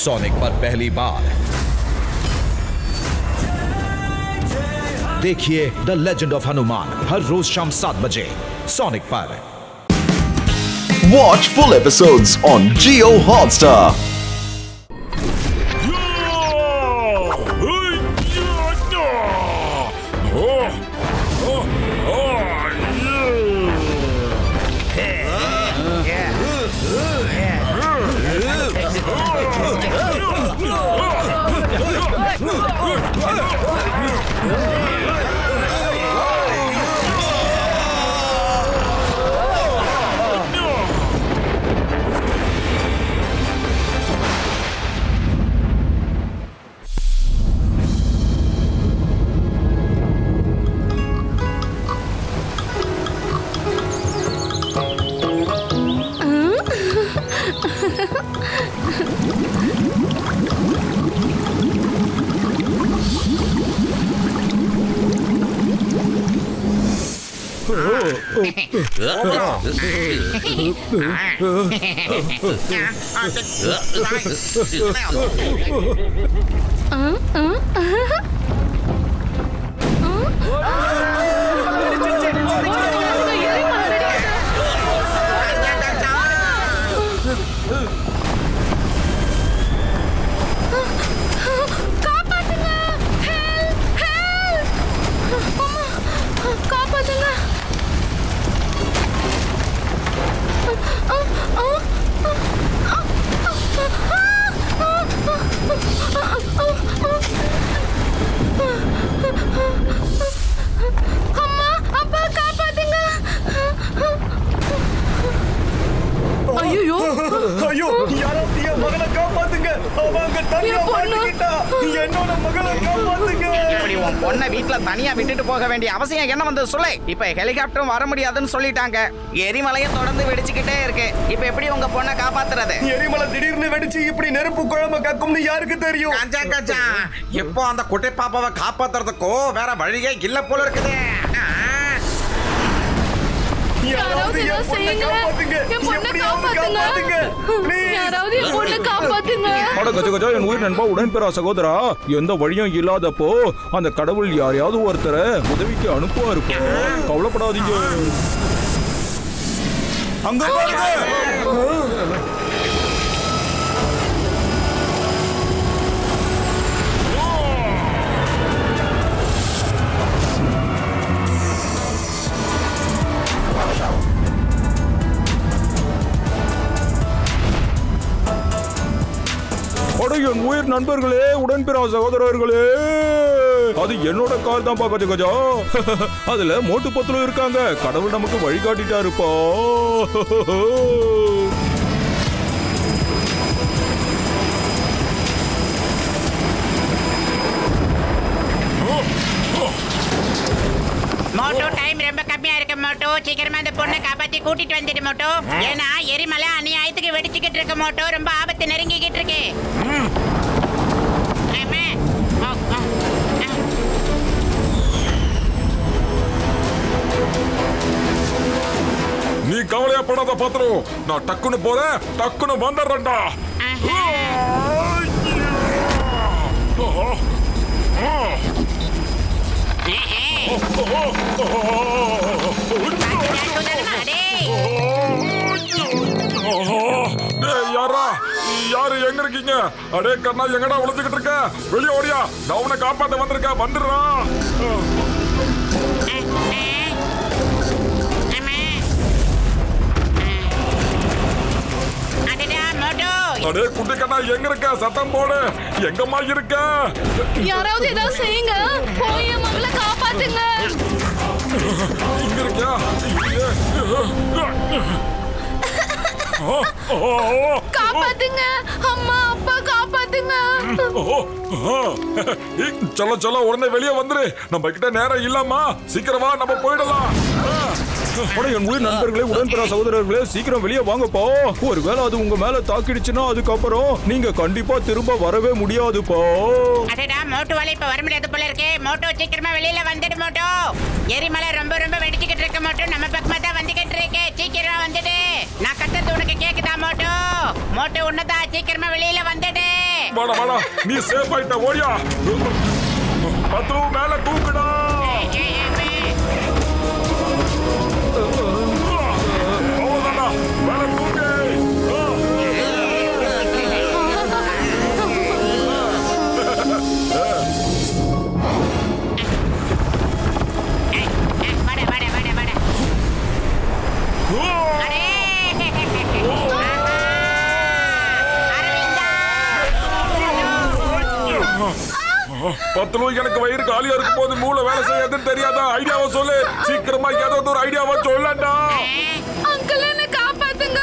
Sonic पर पहली बार देखिए द लेजेंड ऑफ हनुमान हर रोज शाम 7 बजे सोनिक पर। Watch full episodes on Jio Hotstar. ஐயோ யாராவது என் மகளை காப்பாத்துங்க. அவங்க தனியா மாட்டிக்கிட்டா. என்னோட மகளை காப்பாத்துங்க. இப்படி உன் பொண்ணை வீட்டுல தனியா விட்டுட்டு போக வேண்டிய அவசியம் என்ன வந்து சொல்லு. இப்ப ஹெலிகாப்டரும் வர முடியாதுன்னு சொல்லிட்டாங்க. எரிமலையும் தொடர்ந்து வெடிச்சுக்கிட்டே இருக்கு. இப்ப எப்படி உங்க பொண்ணை காப்பாத்துறது? எரிமலை திடீர்னு வெடிச்சு இப்படி நெருப்பு குழம்பு கக்கும்னு யாருக்கு தெரியும்? எப்போ அந்த குட்டை பாப்பாவை காப்பாத்துறதுக்கோ வேற வழியே இல்ல போல இருக்குது. யாராவது என் பொண்ணை காப்பாத்துங்க. எப்படியாவது காப்பாத்துங்க. யாராவது என் பொண்ணை காப்பாத்துங்க. அட கஜ கஜா, என் உயிர் நண்பா உடன்பெறா சகோதரா, எந்த வழியும் இல்லாதப்போ அந்த கடவுள் யாரையாவது ஒருத்தரை உதவிக்கு அனுப்புவா இருப்போம். கவலைப்படாதீங்க. அங்க பாருங்க. என் உயிர் நண்பர்களே, உடன்பிறா சகோதரர்களே, அது என்னோட கார் தான் கஜ கஜா. அதுல மோட்டு பத்துல இருக்காங்க. கடவுள் நமக்கு வழிகாட்டிட்டா இருப்பா. மோட்டோ டைம் ரொம்ப கம்மியா இருக்கு. மோட்டோ சீக்கிரமா அந்த பொண்ணை காப்பாத்தி கூட்டிட்டு வந்துடு மோட்டோ. ஏன்னா எரிமலை அநியாயத்துக்கு வெடிச்சுக்கிட்டு இருக்கு மோட்டோ. ரொம்ப ஆபத்து நெருங்கிக்கிட்டு இருக்கு. நீ கவலையா படாத பாத்துரும். நான் டக்குன்னு போறேன், டக்குன்னு வந்துடுறேன்டா. யாரு எங்க இருக்கீங்க? அடே கண்ணா, எங்கடா உழைச்சுக்கிட்டு இருக்க? வெளியே ஓடியா, நான் உன்னை காப்பாத்த வந்திருக்கேன். வந்துடுறான். அடே குட்டி கண்ணா, எங்க இருக்க? சத்தம் போடு. எங்கம்மா இருக்க? யாராவது ஏதாவது செய்யுங்க. போய் என் மகளை காப்பாத்துங்க. இங்க இருக்கியா? காப்பாத்துங்க. அம்மா அப்பா காப்பாத்துங்க. சொல்ல சொல்ல உடனே வெளியே வந்துரு. நம்ம கிட்ட நேரம் இல்லாமா, சீக்கிரமா நம்ம போயிடலாம். என் உயிர் நண்பர்களே, உடன்பெறா சகோதரர்களே, சீக்கிரம் வெளியே வாங்கப்பா. ஒருவேளை அது உங்க மேல தாக்கிடுச்சுன்னா அதுக்கப்புறம் நீங்க கண்டிப்பா திரும்ப வரவே முடியாதுப்பா. அடடா, மோட்டோவால இப்ப வர முடியாது போல இருக்கே. மோட்டோ சீக்கிரமா வெளியில வந்துடு மோட்டோ. எரிமலை ரொம்ப ரொம்ப வெடிச்சுக்கிட்டு இருக்க மோட்டோ. நம்ம பக்கமா தான் வந்துகிட்டு இருக்கு. சீக்கிரம் வந்துடு. நான் கத்துறது உனக்கு கேக்குதா மோட்டோ? மோட்டோ உன்னதா, சீக்கிரமா வெளியில வந்துடு. வாடா வாடா நீ சேஃப் ஆயிட்ட ஓடியா பத்ரு மேல தூக்குடா அவ்வளவுதானா மேல தூக்கு பத்ரு எனக்கு வயிறு காலியா இருக்கும் போது மூளை வேலை செய்யாதுன்னு தெரியாதா ஐடியாவை சொல்லு சீக்கிரமா ஏதாவது ஒரு ஐடியாவை சொல்லண்டா அங்கிள் என்ன காப்பாத்துங்க.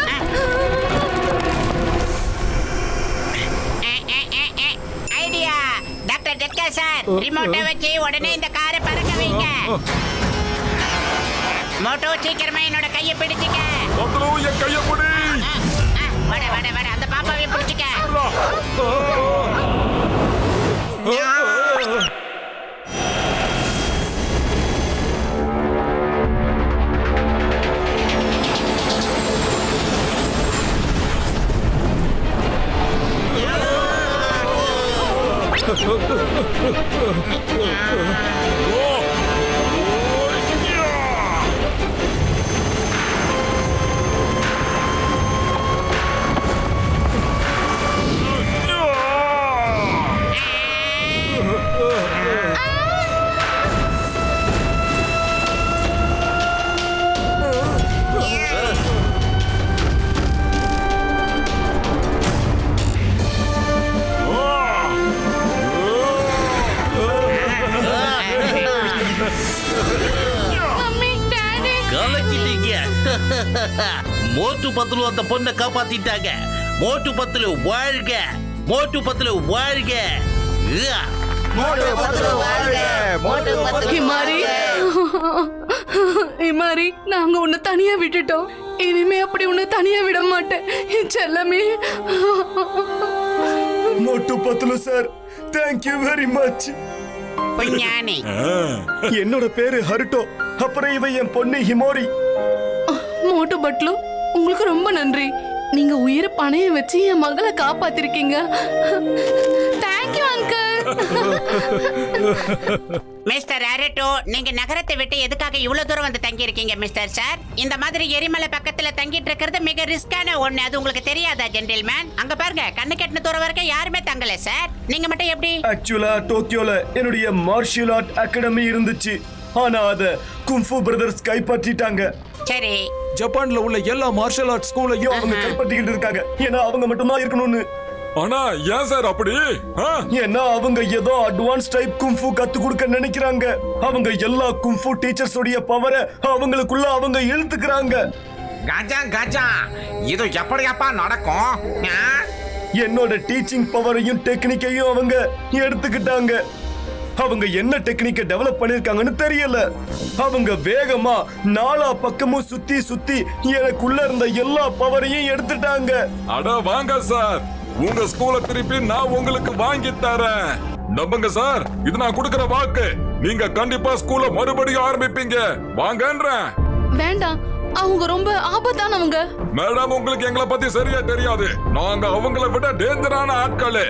ஐடியா டாக்டர் ஜெட்கா சார் ரிமோட்டை வச்சு உடனே இந்த காரை பறக்க வைங்க. மோட்டோ சீக்கிரமா என்னோட கையை பிடிச்சுக்க. பத்ரு என் கையை பிடி. வட வட வட அந்த பாப்பாவை பிடிச்சுக்க. மோட்டு பத்லு அந்த பொண்ணை காப்பாத்திட்டாங்க. மோட்டு பத்லு வாழ்க, மோட்டு பத்லு வாழ்க. இமாரி நாங்க உன்னை தனியா விட்டுட்டோம். இனிமே அப்படி உன்னை தனியா விட மாட்டேன் என் செல்லமே. மோட்டு Patlu sir, thank you very much. புஞ்ஞானி என்னோட பேரு ஹருட்டோ. அப்புறம் இவன் என் பொண்ணு ஹிமோரி. மோட்டு பட்லு, உங்களுக்கு ரொம்ப நன்றி. நீங்க உயிரை பணைய வச்சு என் மகளை காப்பாத்திருக்கீங்க. Thank you uncle. மிஸ்டர் அரட்டோ, நீங்க நகரத்தை விட்டு எதுக்காக இவ்வளவு தூரம் வந்து தங்கி இருக்கீங்க மிஸ்டர் சார்? இந்த மாதிரி எரிமலை பக்கத்துல தங்கிட்டு இருக்கிறது மிக ரிஸ்கான ஒண்ணு. அது உங்களுக்கு தெரியாதா ஜென்டில்மேன்? அங்க பாருங்க, கண்ணு கெட்டின தூரம் வரைக்கும் யாருமே தங்கல சார். நீங்க மட்டும் எப்படி? ஆக்சுவலா டோக்கியோல என்னுடைய மார்ஷியல் ஆர்ட் அகாடமி இருந்துச்சு. ஆனா அத கும்ஃபு பிரதர்ஸ் கைப்பற்றிட்டாங்க. சரி, ஜப்பான்ல உள்ள எல்லா மார்ஷல் ஆர்ட் ஸ்கூலையும் அவங்க கைப்பற்றிக்கிட்டு இருக்காங்க. ஏன்னா அவங்க மட்டும்தான் இருக்கணும்னு. ஆனா ஏன் சார் அப்படி? ஏன்னா அவங்க ஏதோ அட்வான்ஸ் டைப் கும்ஃபு கத்து கொடுக்க நினைக்கிறாங்க. அவங்க எல்லா கும்ஃபு டீச்சர்ஸ் உடைய பவரை அவங்களுக்குள்ள அவங்க இழுத்துக்கிறாங்க. கஜா கஜா, இது எப்படியாப்பா நடக்கும்? என்னோட டீச்சிங் பவரையும் டெக்னிக்கையும் அவங்க எடுத்துக்கிட்டாங்க. அவங்க என்ன டெக்னிக்கை டெவலப் பண்ணிருக்காங்கன்னு தெரியல. அவங்க வேகமா நாலா பக்கமும் சுத்தி சுத்தி எனக்குள்ள இருந்த எல்லா பவரையும் எடுத்துட்டாங்க. அட வாங்க சார், உங்க ஸ்கூல திருப்பி நான் உங்களுக்கு வாங்கி தரேன். நம்புங்க சார், இது நான் கொடுக்கிற வாக்கு. நீங்க கண்டிப்பா ஸ்கூல மறுபடியும் ஆரம்பிப்பீங்க. வாங்கன்றேன். வேண்டாம், அவங்க ரொம்ப ஆபத்தானவங்க. மேடம், உங்களுக்கு எங்களை பத்தி சரியா தெரியாது. நாங்க அவங்கள விட டேஞ்சரான ஆட்களே.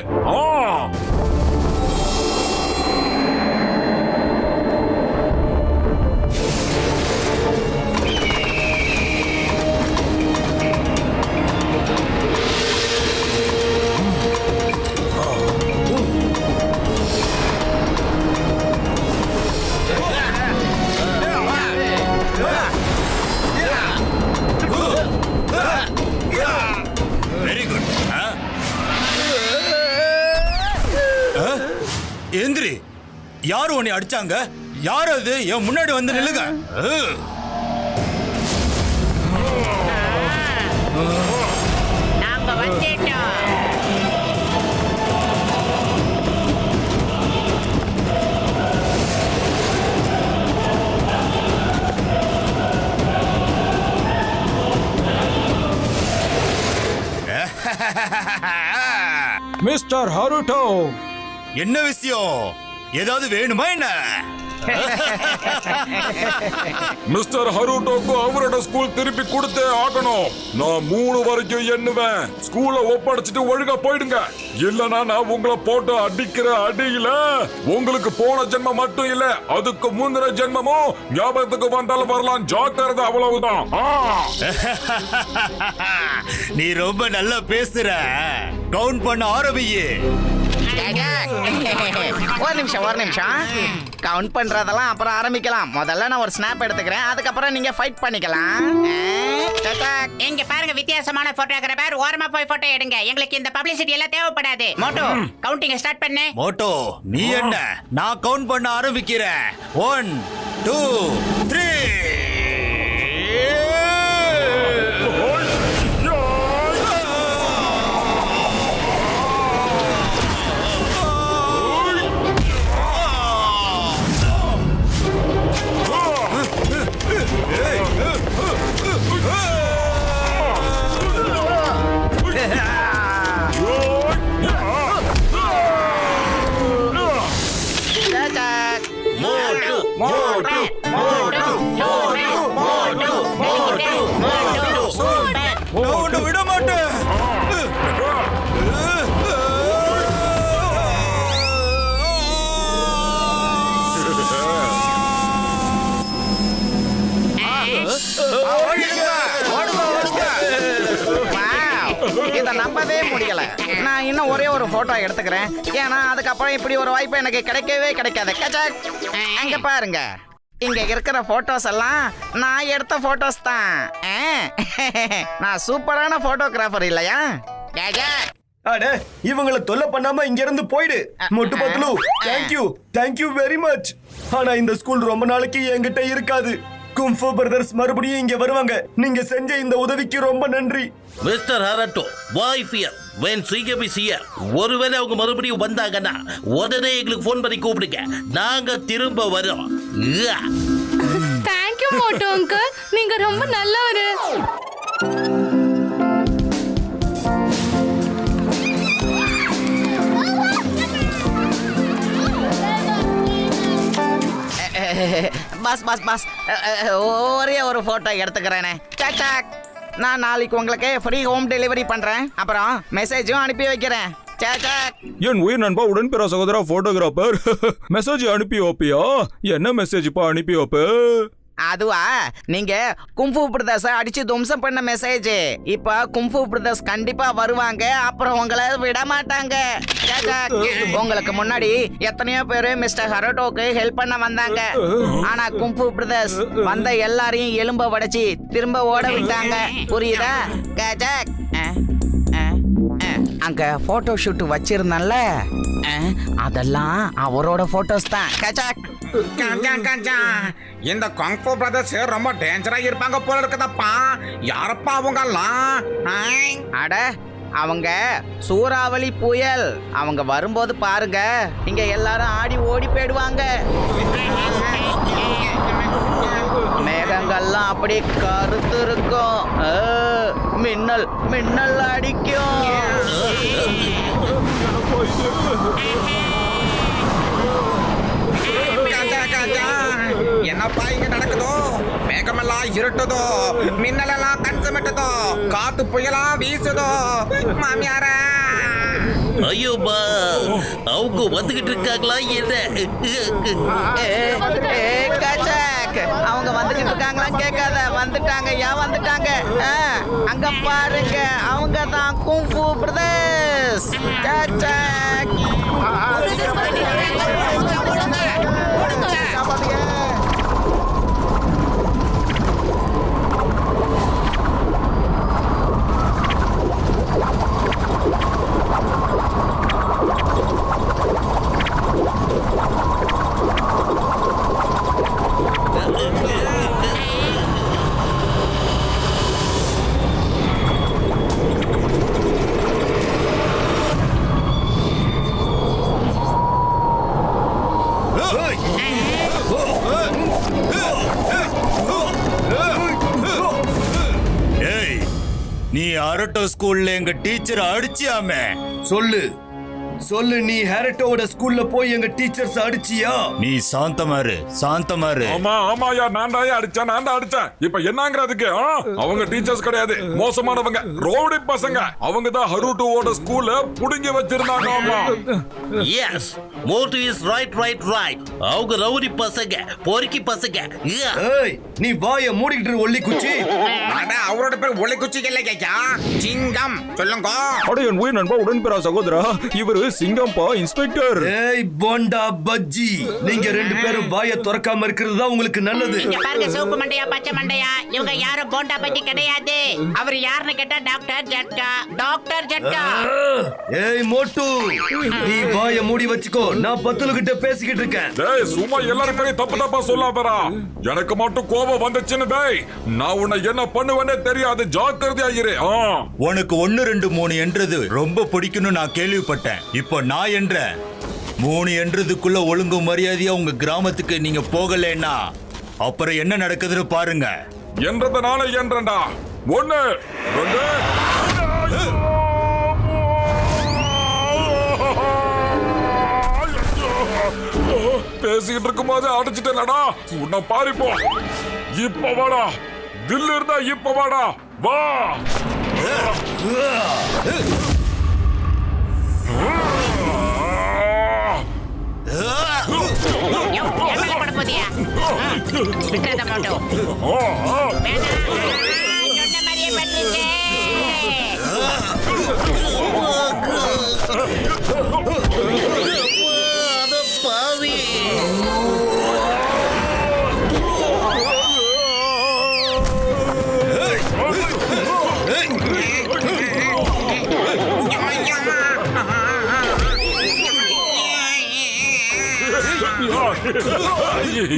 Very good. எந்திரி. யாரு உன்னை அடிச்சாங்க? யார் அது? என் முன்னாடி வந்து நில்லுங்க. நாங்க வந்துட்டோம். மிஸ்டர் ஹருட்டோ, என்ன விஷயம்? ஏதாவது வேணுமா என்ன? மிஸ்டர் ஹருட்டோக்கு அவரோட ஸ்கூல் திருப்பி கொடுத்தே ஆகணும். நான் 3 வரைக்கும் எண்ணுவேன். ஸ்கூலை ஒப்படைச்சிட்டு ஒழுங்கா போயிடுங்க. இல்லனா நான் உங்களை போட்டு அடிக்கிற அடியில உங்களுக்கு போன ஜென்மம் மட்டும் இல்ல, அதுக்கு முந்தின ஜென்மமும் ஞாபகத்துக்கு வந்தாலும் வரலாம். ஜாக்கிரதை, அவ்வளவுதான். நீ ரொம்ப நல்லா பேசுற. கவுண்ட் பண்ண ஆரம்பியே. ஒரு நிமிஷம். கவுண்ட் பண்றதெல்லாம் அப்புறம் ஆரம்பிக்கலாம். முதல்ல நான் ஒரு ஸ்னாப் எடுத்துக்கிறேன், அதுக்கப்புறம் நீங்க ஃபைட் பண்ணிக்கலாம். இங்க பாருங்க, வித்தியாசமான போட்டோகிராஃபர், ஓரமா போய் போட்டோ எடுங்க. எங்களுக்கு இந்த பப்ளிசிட்டி எல்லாம் தேவைப்படாது. மோட்டோ, கவுண்டிங் ஸ்டார்ட் பண்ணு. மோட்டோ, நீ என்ன? நான் கவுண்ட் பண்ண ஆரம்பிக்கிறேன். 1 2 3. விட மாட்டேன். இத நம்பவே முடியல. நான் இன்னும் ஒரே ஒரு போட்டோ எடுத்துக்கிறேன். ஏன்னா அதுக்கப்புறம் இப்படி ஒரு வாய்ப்பு எனக்கு கிடைக்கவே கிடைக்காது. கச்சக், அங்க பாருங்க. இங்க இருக்கிற போட்டோஸ் எல்லாம் நான் எடுத்த போட்டோஸ் தான். நான் சூப்பரான போட்டோகிராஃபர் இல்லையா? அட, இவங்கள தொல்லை பண்ணாம இங்க இருந்து போயிடு. மொட்டு பத்லு, தேங்க்யூ வெரி மச். ஆனா இந்த ஸ்கூல் ரொம்ப நாளைக்கு என்கிட்ட இருக்காது. கும்ஃபு பிரதர்ஸ் மறுபடியும் இங்க வருவாங்க. நீங்க செஞ்ச இந்த உதவிக்கு ரொம்ப நன்றி. மிஸ்டர் ஹரட்டோ, why fear when Chingum here. ஒருவேளை அவங்க மறுபடியும் வந்தாங்கன்னா உடனே எங்களுக்கு ஃபோன் பண்ணி கூப்பிடுங்க. நாங்க திரும்ப வரோம். தேங்க்யூ மோட்டோ அங்கிள், நீங்க ரொம்ப நல்லவரு. பஸ் ஒரே ஒரு போட்டோ எடுத்துக்கிறேனே. நான் நாளைக்கு உங்களுக்கு ஃப்ரீ ஹோம் டெலிவரி பண்றேன். அப்புறம் மெசேஜும் அனுப்பி வைக்கிறேன். என் உயிர் நண்பா, உடன்பிற சகோதரா போட்டோகிராஃபர், மெசேஜ் அனுப்பி வைப்பியா? என்ன மெசேஜ்ப்பா அனுப்பி வைப்ப? அதுவா, நீங்க கும்ஃபு பிரதர்ஸ் அடிச்சு தும்சம் பண்ண மெசேஜ். இப்ப கும்ஃபு பிரதர்ஸ் கண்டிப்பா வருவாங்க. அப்புறம் உங்களை விட மாட்டாங்க. உங்களுக்கு முன்னாடி எத்தனையோ பேரு மிஸ்டர் ஹரட்டோக்கு ஹெல்ப் பண்ண வந்தாங்க. ஆனா கும்ஃபு பிரதர்ஸ் வந்த எல்லாரையும் எலும்ப உடைச்சி திரும்ப ஓட விட்டாங்க. புரியுதா? அங்க போட்டோ ஷூட் வச்சிருந்தேன்ல, அதெல்லாம் அவரோட போட்டோஸ் தான். இந்த குங்ஃபு பிரதர்ஸ் ரொம்ப டேஞ்சரா இருப்பாங்க போல இருக்குதப்பா. யாரப்பா அவங்கெல்லாம்? அட, அவங்க சூறாவளி புயல். அவங்க வரும்போது பாருங்க, இங்க எல்லாரும் ஆடி ஓடி போயிடுவாங்க. மேகங்கள்லாம் அப்படி கருத்து இருக்கும். மின்னல் அடிக்கும். என்னப்பா இங்க நடக்குதோ? மேகமெல்லாம் இருட்டுதோ, மின்னலெல்லாம் கஞ்சமிட்டதோ, காத்து புயலா வீசுதோ. மாமியார, ஐயோப்பா, அவங்க வந்துகிட்டு இருக்காங்களா என்ன? அவங்க வந்துகிட்டு இருக்காங்களா கேட்காத, வந்துட்டாங்க. ஏன் வந்துட்டாங்க? அங்க பாருங்க, அவங்க தான் குங்ஃபு பிரதர்ஸ். நீ அரட்டோ ஸ்கூல்ல எங்க டீச்சர் அடிச்சியாமே? சொல்லு. சொல்லு, நீ ஹேரட்டோட ஸ்கூல்ல போய் எங்க டீச்சர்ஸ் அடிச்சியா? நீ சாந்தமாரு சாந்தமாரு. ஆமாயா, நான் தான் அடிச்சேன். இப்ப என்னங்கிறதுக்கு அவங்க டீச்சர்ஸ் கிடையாது, மோசமானவங்க, ரோடி பசங்க. அவங்க தான் ஹருட்டோட ஸ்கூல்ல புடுங்கி வச்சிருந்தாங்க. ஆமா, எஸ், மோட்டு இஸ் ரைட். அவங்க ரவுடி பசங்க, பொறுக்கி பசங்க. ஏய், நீ வாய மூடிக்கிட்டு ஒல்லி குச்சி. அவரோட பேர் ஒளி குச்சி இல்ல கேக்கா, சிங்கம். சொல்லுங்க. அட என் உயிர் நண்பா உடன்பிறா சகோதரா, இவரு சிங்கம்பா இன்ஸ்பெக்டர். ஏய் போண்டா பஜ்ஜி, நீங்க ரெண்டு பேரும் வாய திறக்காம இருக்கிறது தான் உங்களுக்கு நல்லது. இங்க பாருங்க, சோப்பு மண்டையா, பச்சை மண்டையா, இவங்க யாரும் போண்டா பஜ்ஜி கிடையாது. அவர் யாருன்னு கேட்டா டாக்டர் ஜட்கா. ஏய் மோட்டு, நீ வாய மூடி வச்சுக்கோ, நான் பத்துல கிட்ட பேசிக்கிட்டு இருக்கேன். டேய், சும்மா எல்லாரும் பேரையும் தப்பா சொல்லாதடா. எனக்கு மட்டும் கோபம் வந்துச்சுன்னு டேய், நான் உன்னை என்ன பண்ணுவேனே தெரியாது, ஜாக்கிரதையா இரு. உனக்கு 1 2 3 என்றது ரொம்ப பிடிக்கும்னு நான் கேள்விப்பட்டேன். இப்போ நான் என்ற 3 என்றதுக்குள்ள ஒழுங்கு மரியாதையா உங்க கிராமத்துக்கு நீங்க போகலன்னா அப்புறம் என்ன நடக்குதுன்னு பாருங்க. என்றதுனால என்றண்டா. 1 2 பேசிக்கிட்டு இருக்கும்போது அடிச்சுட்டேன்டா. உன்னை பாரிப்போ. இப்ப வாடா, தில்லு இருந்தா இப்ப வாடா, வா. படப்போதியா விட்டாத மாட்டோம். சொன்ன மாதிரியே பண்ணிச்சே. பாவி,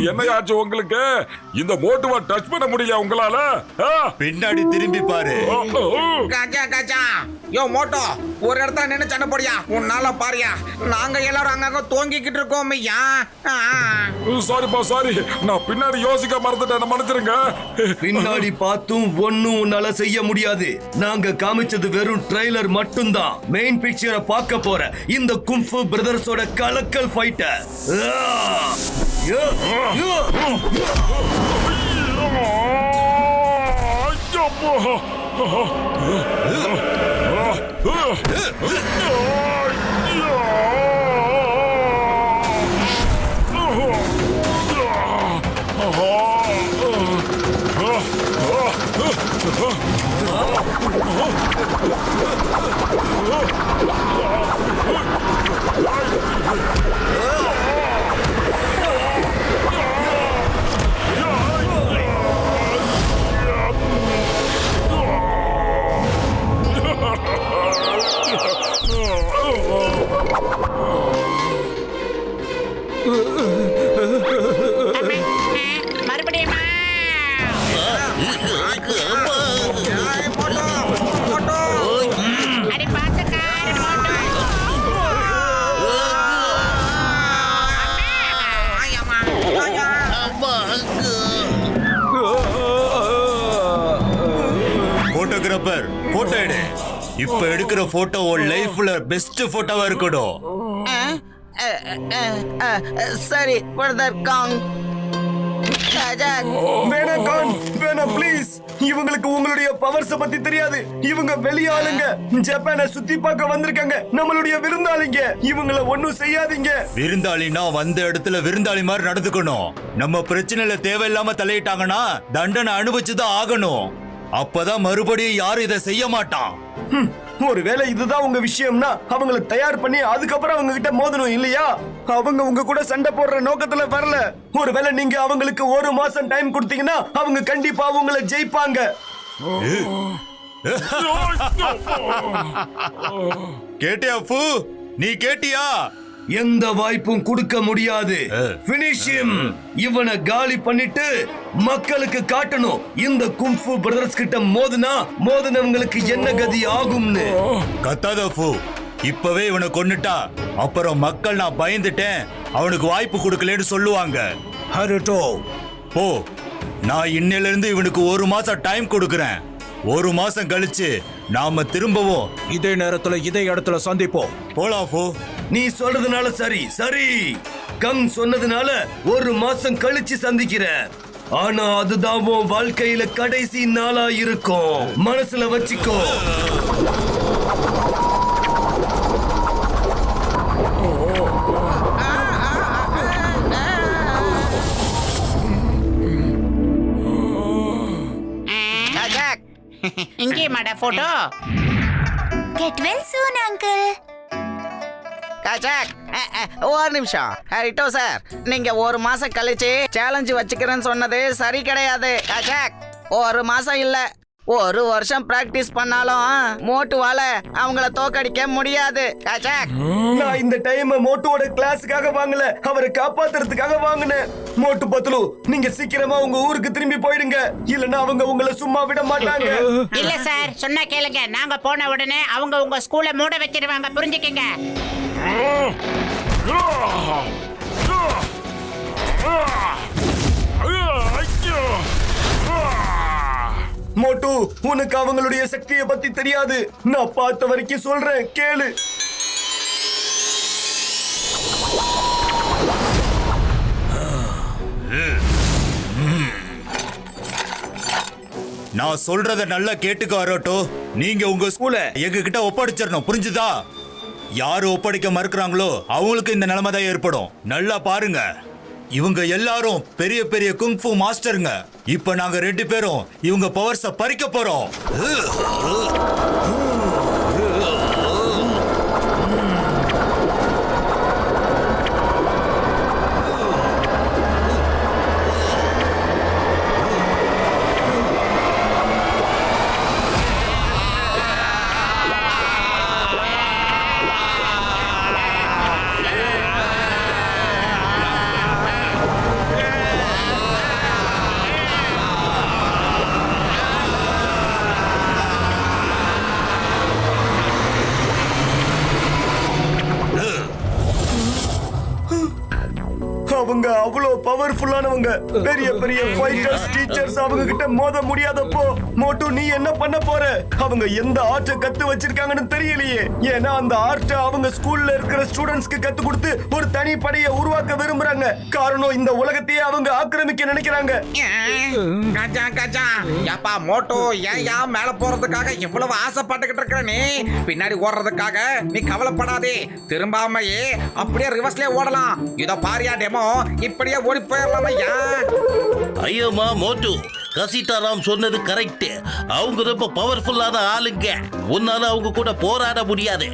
என்னையாச்சு உங்களுக்கு? இந்த மோட்டுவா டச் பண்ண முடியல உங்களால? பின்னாடி திரும்பி பாரு. காச்சா யோ மோட்டோ, ஒரு இடத்துல நின்னு சண்டை போடியா, உன்னால பாரியா, நாங்க எல்லாரும் அங்கங்க தூங்கிக்கிட்டு இருக்கோம். ஐயா சாரிப்பா, சாரி, நான் பின்னாடி யோசிக்க மறந்துட்டேன், மன்னிச்சிருங்க. பின்னாடி பார்த்தும் ஒண்ணும் உன்னால செய்ய முடியாது. நாங்க காமிச்சது வெறும் ட்ரைலர் மட்டும்தான். மெயின் பிக்சரை பார்க்க போற இந்த கும்ஃபு பிரதர்ஸோட கலக்கல் ஃபைட்டர். மறுபடியுமா? அடி பாசக்கார மோட்டோ. போட்டோகிராஃபர், போட்டோ எடு. இப்ப எடுக்கிற போட்டோ உன் லைஃப்ல பெஸ்ட் போட்டோவா இருக்கணும். சரி பிரதர் காங். வேணாம் ப்ளீஸ். இவங்களுக்கு உங்களுடைய பவர்ஸ் பத்தி தெரியாது. இவங்க வெளியாளுங்க, ஜப்பானை சுத்தி பார்க்க வந்திருக்காங்க, நம்மளுடைய விருந்தாளிங்க. இவங்கள ஒண்ணும் செய்யாதீங்க. விருந்தாளினா வந்த இடத்துல விருந்தாளி மாதிரி நடந்துக்கணும். நம்ம பிரச்சனையில தேவையில்லாம தலையிட்டாங்கன்னா தண்டனை அனுபவிச்சுதான் ஆகணும். அப்பதான் மறுபடியும் யாரும் இதை செய்ய மாட்டான். ஒருவேளை இதுதான் உங்க விஷயம்னா அவங்களை தயார் பண்ணி அதுக்கப்புறம் அவங்க கிட்ட மோதணும் இல்லையா? அவங்க உங்க கூட சண்டை போடுற நோக்கத்துல வரல. ஒருவேளை நீங்க அவங்களுக்கு 1 மாசம் டைம் கொடுத்தீங்கன்னா அவங்க கண்டிப்பா உங்களை ஜெயிப்பாங்க. கேட்டியா பூ? நீ கேட்டியா? எந்த வாய்ப்பும் கொடுக்க முடியாது. Finish him. இவனை காலி பண்ணிட்டு மக்களுக்கு காட்டணும் இந்த கும்ஃபு பிரதர்ஸ் கிட்ட மோதினவங்களுக்கு என்ன கதி ஆகும்னு. கத்தாத பூ, இப்பவே இவனை கொன்னுட்டா அப்புறம் மக்கள் நான் பயந்துட்டேன், அவனுக்கு வாய்ப்பு கொடுக்கலன்னு சொல்லுவாங்க. ஹருட்டோ போ, நான் இன்னையில இருந்து இவனுக்கு 1 மாசம் டைம் கொடுக்கறேன். 1 மாசம் கழிச்சு நாம திரும்பவும் இதே நேரத்துல இதே இடத்துல சந்திப்போம். போலாம் ஃபோ. நீ சொல்றதுனால சரி சரி. கங் சொன்னதுனால 1 மாசம் கழிச்சு சந்திக்கிற. ஆனா அதுதான் உன் வாழ்க்கையில கடைசி நாளா இருக்கும். மனசுல வச்சுக்கோ. இங்கே மாடா photo. Get well soon, uncle. காஜாக், ஒரு நிமிஷம். ஹரிட்டோ சார், நீங்க 1 மாசம் கழிச்சு சேலஞ்சு வச்சுக்கிறேன்னு சொன்னது சரி கிடையாது. காஜாக், 1 மாசம் இல்ல, 1 வருஷம் பிராக்டிஸ் பண்ணாலும் மோட்டுவால அவங்கள தோக்கடிக்க முடியாது. காஜாக், நான் இந்த டைம் மோட்டுவோட கிளாஸுக்காக வாங்கல, அவரை காப்பாத்துறதுக்காக வாங்கினேன். மோட்டு பத்லு, நீங்க சீக்கிரமா உங்க ஊருக்கு திரும்பி போயிடுங்க, இல்லன்னா அவங்க உங்களை சும்மா விட மாட்டாங்க. இல்ல சார், சொன்னா கேளுங்க. நாங்க போன உடனே அவங்க உங்க ஸ்கூலை மூட வச்சிருவாங்க, புரிஞ்சுக்கங்க. மோட்டு, உனக்கு அவங்களுடைய சக்தியை பத்தி தெரியாது. நான் பார்த்த வரைக்கும் சொல்றேன், கேளு. நான் சொல்றத நல்லா கேட்டுக்க ஹரோட்டோ. நீங்க உங்க ஸ்கூலை எங்க கிட்ட ஒப்படைச்சிடணும், புரிஞ்சுதா? யாரு ஒப்படைக்க மறுக்கிறாங்களோ அவங்களுக்கு இந்த நிலைமை தான் ஏற்படும். நல்லா பாருங்க, இவங்க எல்லாரும் பெரிய பெரிய குங்ஃபு மாஸ்டருங்க. இப்ப நாங்க 2 பேரும் இவங்க பவர்ஸ பறிக்க போறோம். அவங்க அவ்வளவு பவர்ஃபுல்லானவங்க. பெரிய பெரிய ஃபைட்டர்ஸ், டீச்சர்ஸ் அவங்க கிட்ட மோத முடியாதப்போ மோட்டு நீ என்ன பண்ண போற? அவங்க எந்த ஆர்ட்டை கத்து வச்சிருக்காங்கன்னு தெரியலையே. ஏன்னா அந்த ஆர்ட்டை அவங்க ஸ்கூல்ல இருக்கிற ஸ்டூடெண்ட்ஸ்க்கு கத்து கொடுத்து ஒரு தனி படையை உருவாக்க விரும்புறாங்க. காரணம் இந்த உலகத்தையே அவங்க ஆக்கிரமிக்க நினைக்கிறாங்க. கஜா கஜா, ஏப்பா மோட்டோ, ஏன் மேல போறதுக்காக இவ்வளவு ஆசைப்பட்டுக்கிட்டு இருக்கிற நீ? பின்னாடி ஓடுறதுக்காக நீ கவலைப்படாதே. திரும்பாமையே அப்படியே ரிவர்ஸ்லயே ஓடலாம். இதோ பாரியா டெமோ, இப்படியே ஓடி போயிடலாமா? ஐயோமா மோட்டு, கசிதாராம் சொன்னது கரெக்ட். அவங்க ரொம்ப பவர்ஃபுல்லான ஆளுங்க. உன்னால அவங்க கூட போராட முடியாது.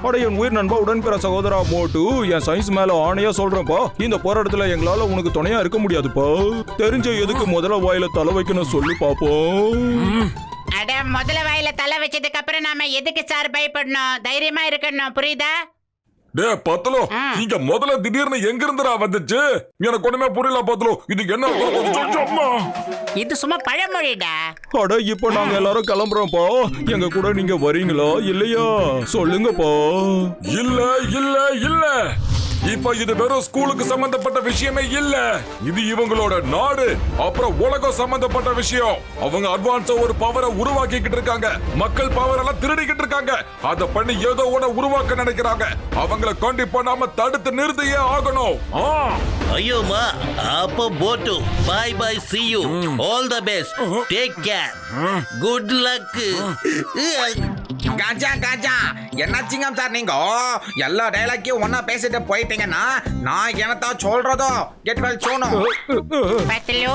அட என் உயிர் நண்பா, உடன்பிற சகோதரா மோட்டு, என் சயின்ஸ் மேல ஆணையா சொல்றேன்ப்பா, இந்த போராட்டத்துல எங்களால உனக்கு துணையா இருக்க முடியாதுப்பா. தெரிஞ்ச எதுக்கு முதல்ல வாயில தலை வைக்கணும் சொல்லு பாப்போம். அட, முதல்ல வாயில தலை வச்சதுக்கு அப்புறம் நாம எதுக்கு சார் பயப்படணும்? தைரியமா இருக்கணும், புரியுதா? டே பத்லு, இங்க முதல்ல திடீர்னு எங்க இருந்துடா வந்துச்சு? எனக்கு ஒண்ணுமே புரியல பத்லு. இது என்ன? இது சும்மா பழமொழிடா. அட, இப்ப நாங்க எல்லாரும் கிளம்புறோம்ப்பா. எங்க கூட நீங்க வரீங்களா இல்லையா சொல்லுங்கப்பா. இல்ல இல்ல இல்ல, இப்ப இது வெறும் ஸ்கூலுக்கு சம்பந்தப்பட்ட விஷயமே இல்ல. இது இவங்களோட நாடு, அப்புறம் உலகம் சம்பந்தப்பட்ட விஷயம். அவங்க அட்வான்ஸா ஒரு பவரை உருவாக்கிக்கிட்டு இருக்காங்க. மக்கள் பவர் எல்லாம் திருடிக்கிட்டு இருக்காங்க. அத பண்ணி ஏதோ ஒண்ணு உருவாக்க நினைக்கிறாங்க. அவங்கள கண்டிப்பா நாம தடுத்து நிறுத்தியே ஆகணும். ஐயோமா, அப்போ போட்டு bye bye, see you, all the best, take care, good luck. Gaja Gaja, என்னாச்சுங்க சார்? நீங்க எல்லா டைலாக்கையும் ஒன்னா பேசிட்டு போயிட்டீங்கன்னா நான் என்னத்தா சொல்றதோ? Get well soon. பத்லு,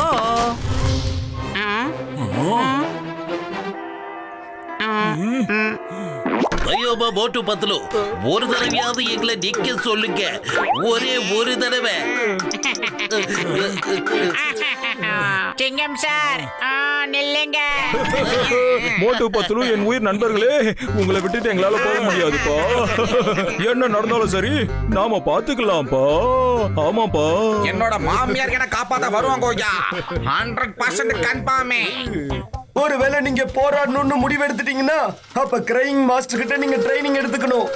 ஐயோமா மோட்டு பத்லு, ஒரு தடவையாவது எங்களை நிக்க சொல்லுங்க. ஒரே ஒரு தடவை. சிங்கம் சார், நில்லுங்க. மோட்டு பத்லு, என் உயிர் நண்பர்களே, உங்களை விட்டுட்டு எங்களால போக முடியாதுப்பா. என்ன நடந்தாலும் சரி, நாம பாத்துக்கலாம்ப்பா. ஆமாப்பா, என்னோட மாமியார் என்ன காப்பாத்த வருவாங்க. 100% கன்ஃபார்மே. ஒருவேளை நீங்க போராடணும்னு முடிவெடுத்துட்டீங்கன்னா அப்ப கிரைங் மாஸ்டர் கிட்ட நீங்க ட்ரைனிங் எடுத்துக்கணும்.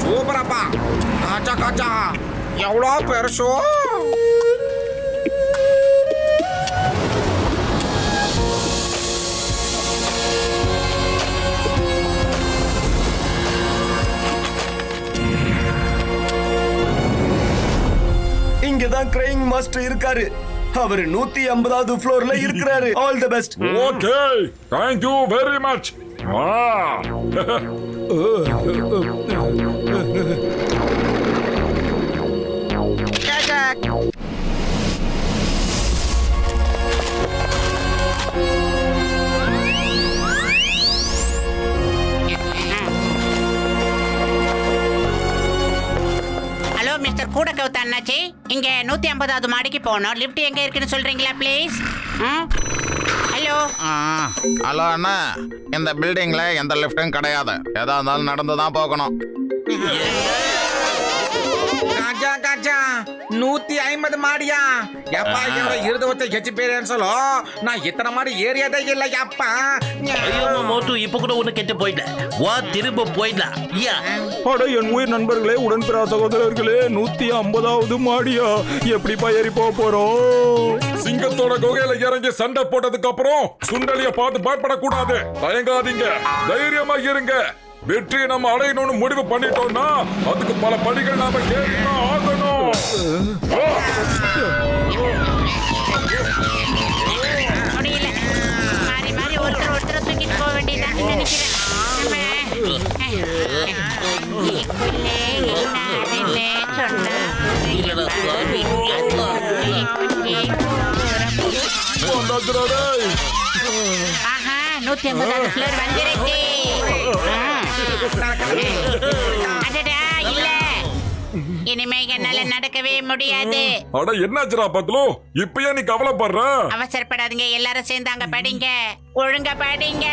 சூப்பரப்பா. காச்சா காச்சா எவ்வளோ பெருசோ. இங்கதான் கிரைங் மாஸ்டர் இருக்காரு. அவர் 150வது ஃப்ளோர்ல இருக்கிறாரு. All the best. Okay, thank you very much. Hello mister கூட கவுத்தா அண்ணாச்சி, இங்க 150வது மாடிக்கு போகணும். லிஃப்ட் எங்க இருக்குன்னு சொல்றீங்களா ப்ளீஸ்? ஹலோ. ஹலோ அண்ணா, இந்த பில்டிங்ல எந்த லிஃப்டும் கிடையாது. எதா இருந்தாலும் நடந்து தான் போகணும். காச்சா காச்சா 150 மாடியா? எப்பா என்னோட 20 வருஷம் ஹெச் பேரன்னு சொல்லோ. நான் இத்தனை மாடி ஏரியாதே இல்லை அப்பா. ஐயோ மோட்டு, இப்ப கூட ஒண்ணு கெட்டு போயிட்டேன். வா திரும்ப போயிடலாம். அட என் உயிர் நண்பர்களே, உடன்பிறா சகோதரர்களே, 150வது மாடியா? எப்படிப்பா ஏறி போறோம்? சிங்கத்தோட குகையில இறங்கி சண்டை போட்டதுக்கு அப்புறம் சுண்டலிய பார்த்து பயப்படக்கூடாது. தயங்காதீங்க, தைரியமா இருங்க. வெற்றியை நம்ம அடையணும்னு முடிவு பண்ணிட்டோம்னா அதுக்கு பல படிகள் நாம ஏறிதான் ஆகணும். முடியல, மாறி மாறி ஒருத்தர் தூக்கிட்டு போக வேண்டியதான் நினைக்கிறேன். ஆஹா, 150வது ஃப்ளோர் வந்துருச்சு. அடடா, இல்ல, இனிமே என்னால நடக்கவே முடியாது. அட என்னாச்சுடா பத்லு, இப்பயே நீ கவலைப்படுற? அவசரப்படாதீங்க, எல்லாரும் சேர்ந்தாங்க படிங்க, ஒழுங்கா படிங்க.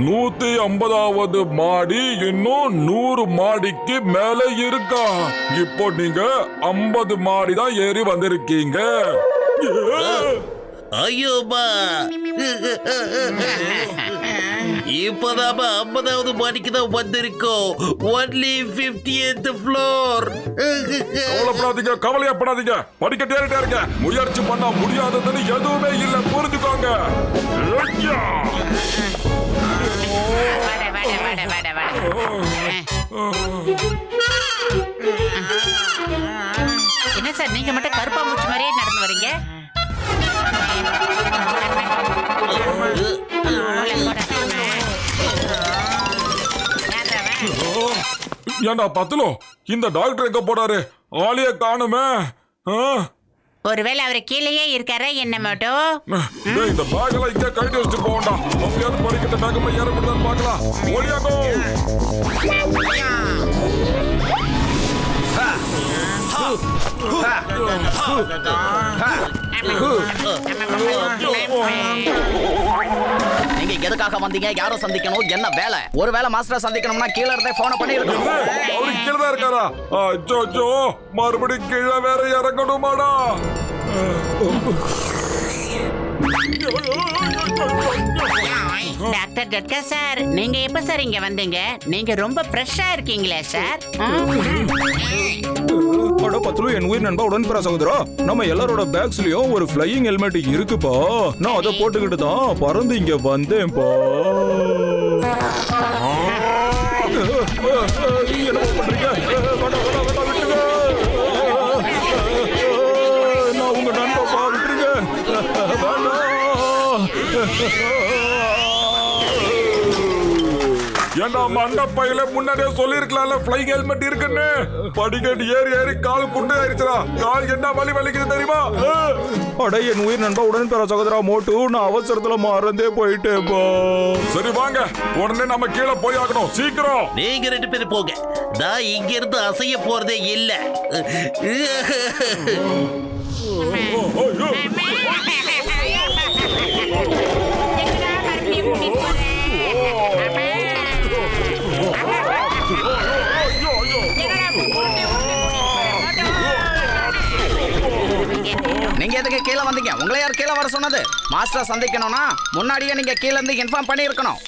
150வது மாடி இன்னும் 100 மாடிக்கு மேல இருக்கா. இப்போ நீங்க 50 மாடி தான் ஏறி வந்திருக்கீங்க. ஐயோமா, இப்பதாமா 50வது மாடிக்கு தான் வந்திருக்கோம். Only 50th floor. கவலைப்படாதீங்க, கவலையப்படாதீங்க. படிக்கட்டே இருக்க. முயற்சி பண்ணா முடியாததுன்னு எதுவுமே இல்ல, புரிஞ்சுக்கோங்க. என்ன சார், நீங்க மட்டும் கருப்பா மூச்சு மாதிரியே நடந்து வரீங்க? ஏண்டா பத்துலோ, இந்த டாக்டர் எங்க போனாரு? ஆளைய காணுமே. ஒருவேளை அவரு கீழேயே இருக்காரா என்ன மட்டும்? இந்த பேக்கெல்லாம் இங்க கழட்டி வச்சுட்டு போகண்டா. அப்படியாவது படிக்கிட்ட பேக்கமா ஏற முடியுதான்னு பார்க்கலாம். ஓடியாங்கோ. நீங்க எதுக்காக வந்தீங்க? யாரை சந்திக்கணும்? என்ன வேலை? ஒருவேளை மாஸ்டரை சந்திக்கணும்னா கீழே இருந்தே போன பண்ணிருக்கணும். அவரு கீழே இருக்காரா? அச்சோ, மறுபடியும் கீழே வேற இறங்கணுமாடா? டாக்டர் டட்கா சார், நீங்க எப்ப சார் இங்க வந்தீங்க? நீங்க ரொம்ப ஃப்ரெஷ்ஷா இருக்கீங்களே சார். அட பத்லு, என் உயிர் நண்பா உடன்பிறா சகோதரா, நம்ம எல்லாரோட பேக்ஸ்லயும் ஒரு ஃப்ளையிங் ஹெல்மெட் இருக்குப்பா. நான் அதை போட்டுக்கிட்டு தான் பறந்து இங்க வந்தேன்ப்பா. என்ன பண்றீங்க? விட்டுருங்க. நான் உங்க நண்பப்பா, விட்டுருங்க. ஏண்டா மண்டப்பையில முன்னாடியே சொல்லிருக்கலாம்ல ஃப்ளைங் ஹெல்மெட் இருக்குன்னு. படிக்கட்டு ஏறி ஏறி கால் குண்டு ஆயிடுச்சுடா. கால் என்ன வலிக்குது தெரியுமா? அட என் உயிர் நண்பா உடன்பிறா சகோதரா மோட்டு, நான் அவசரத்துல மறந்தே போயிட்டேப்பா. சரி வாங்க, உடனே நம்ம கீழே போய் ஆகணும். சீக்கிரம். நீங்க 2 பேரும் போங்க, நான் இங்க இருந்து அசைய போறதே இல்ல. நீங்க எதுக்கு கீழே வந்தீங்க? உங்களை யார் கீழே வர சொன்னது? மாஸ்டர் சந்திக்கணும்னா முன்னாடியே நீங்க கீழே இருந்து இன்ஃபார்ம் பண்ணியிருக்கணும்.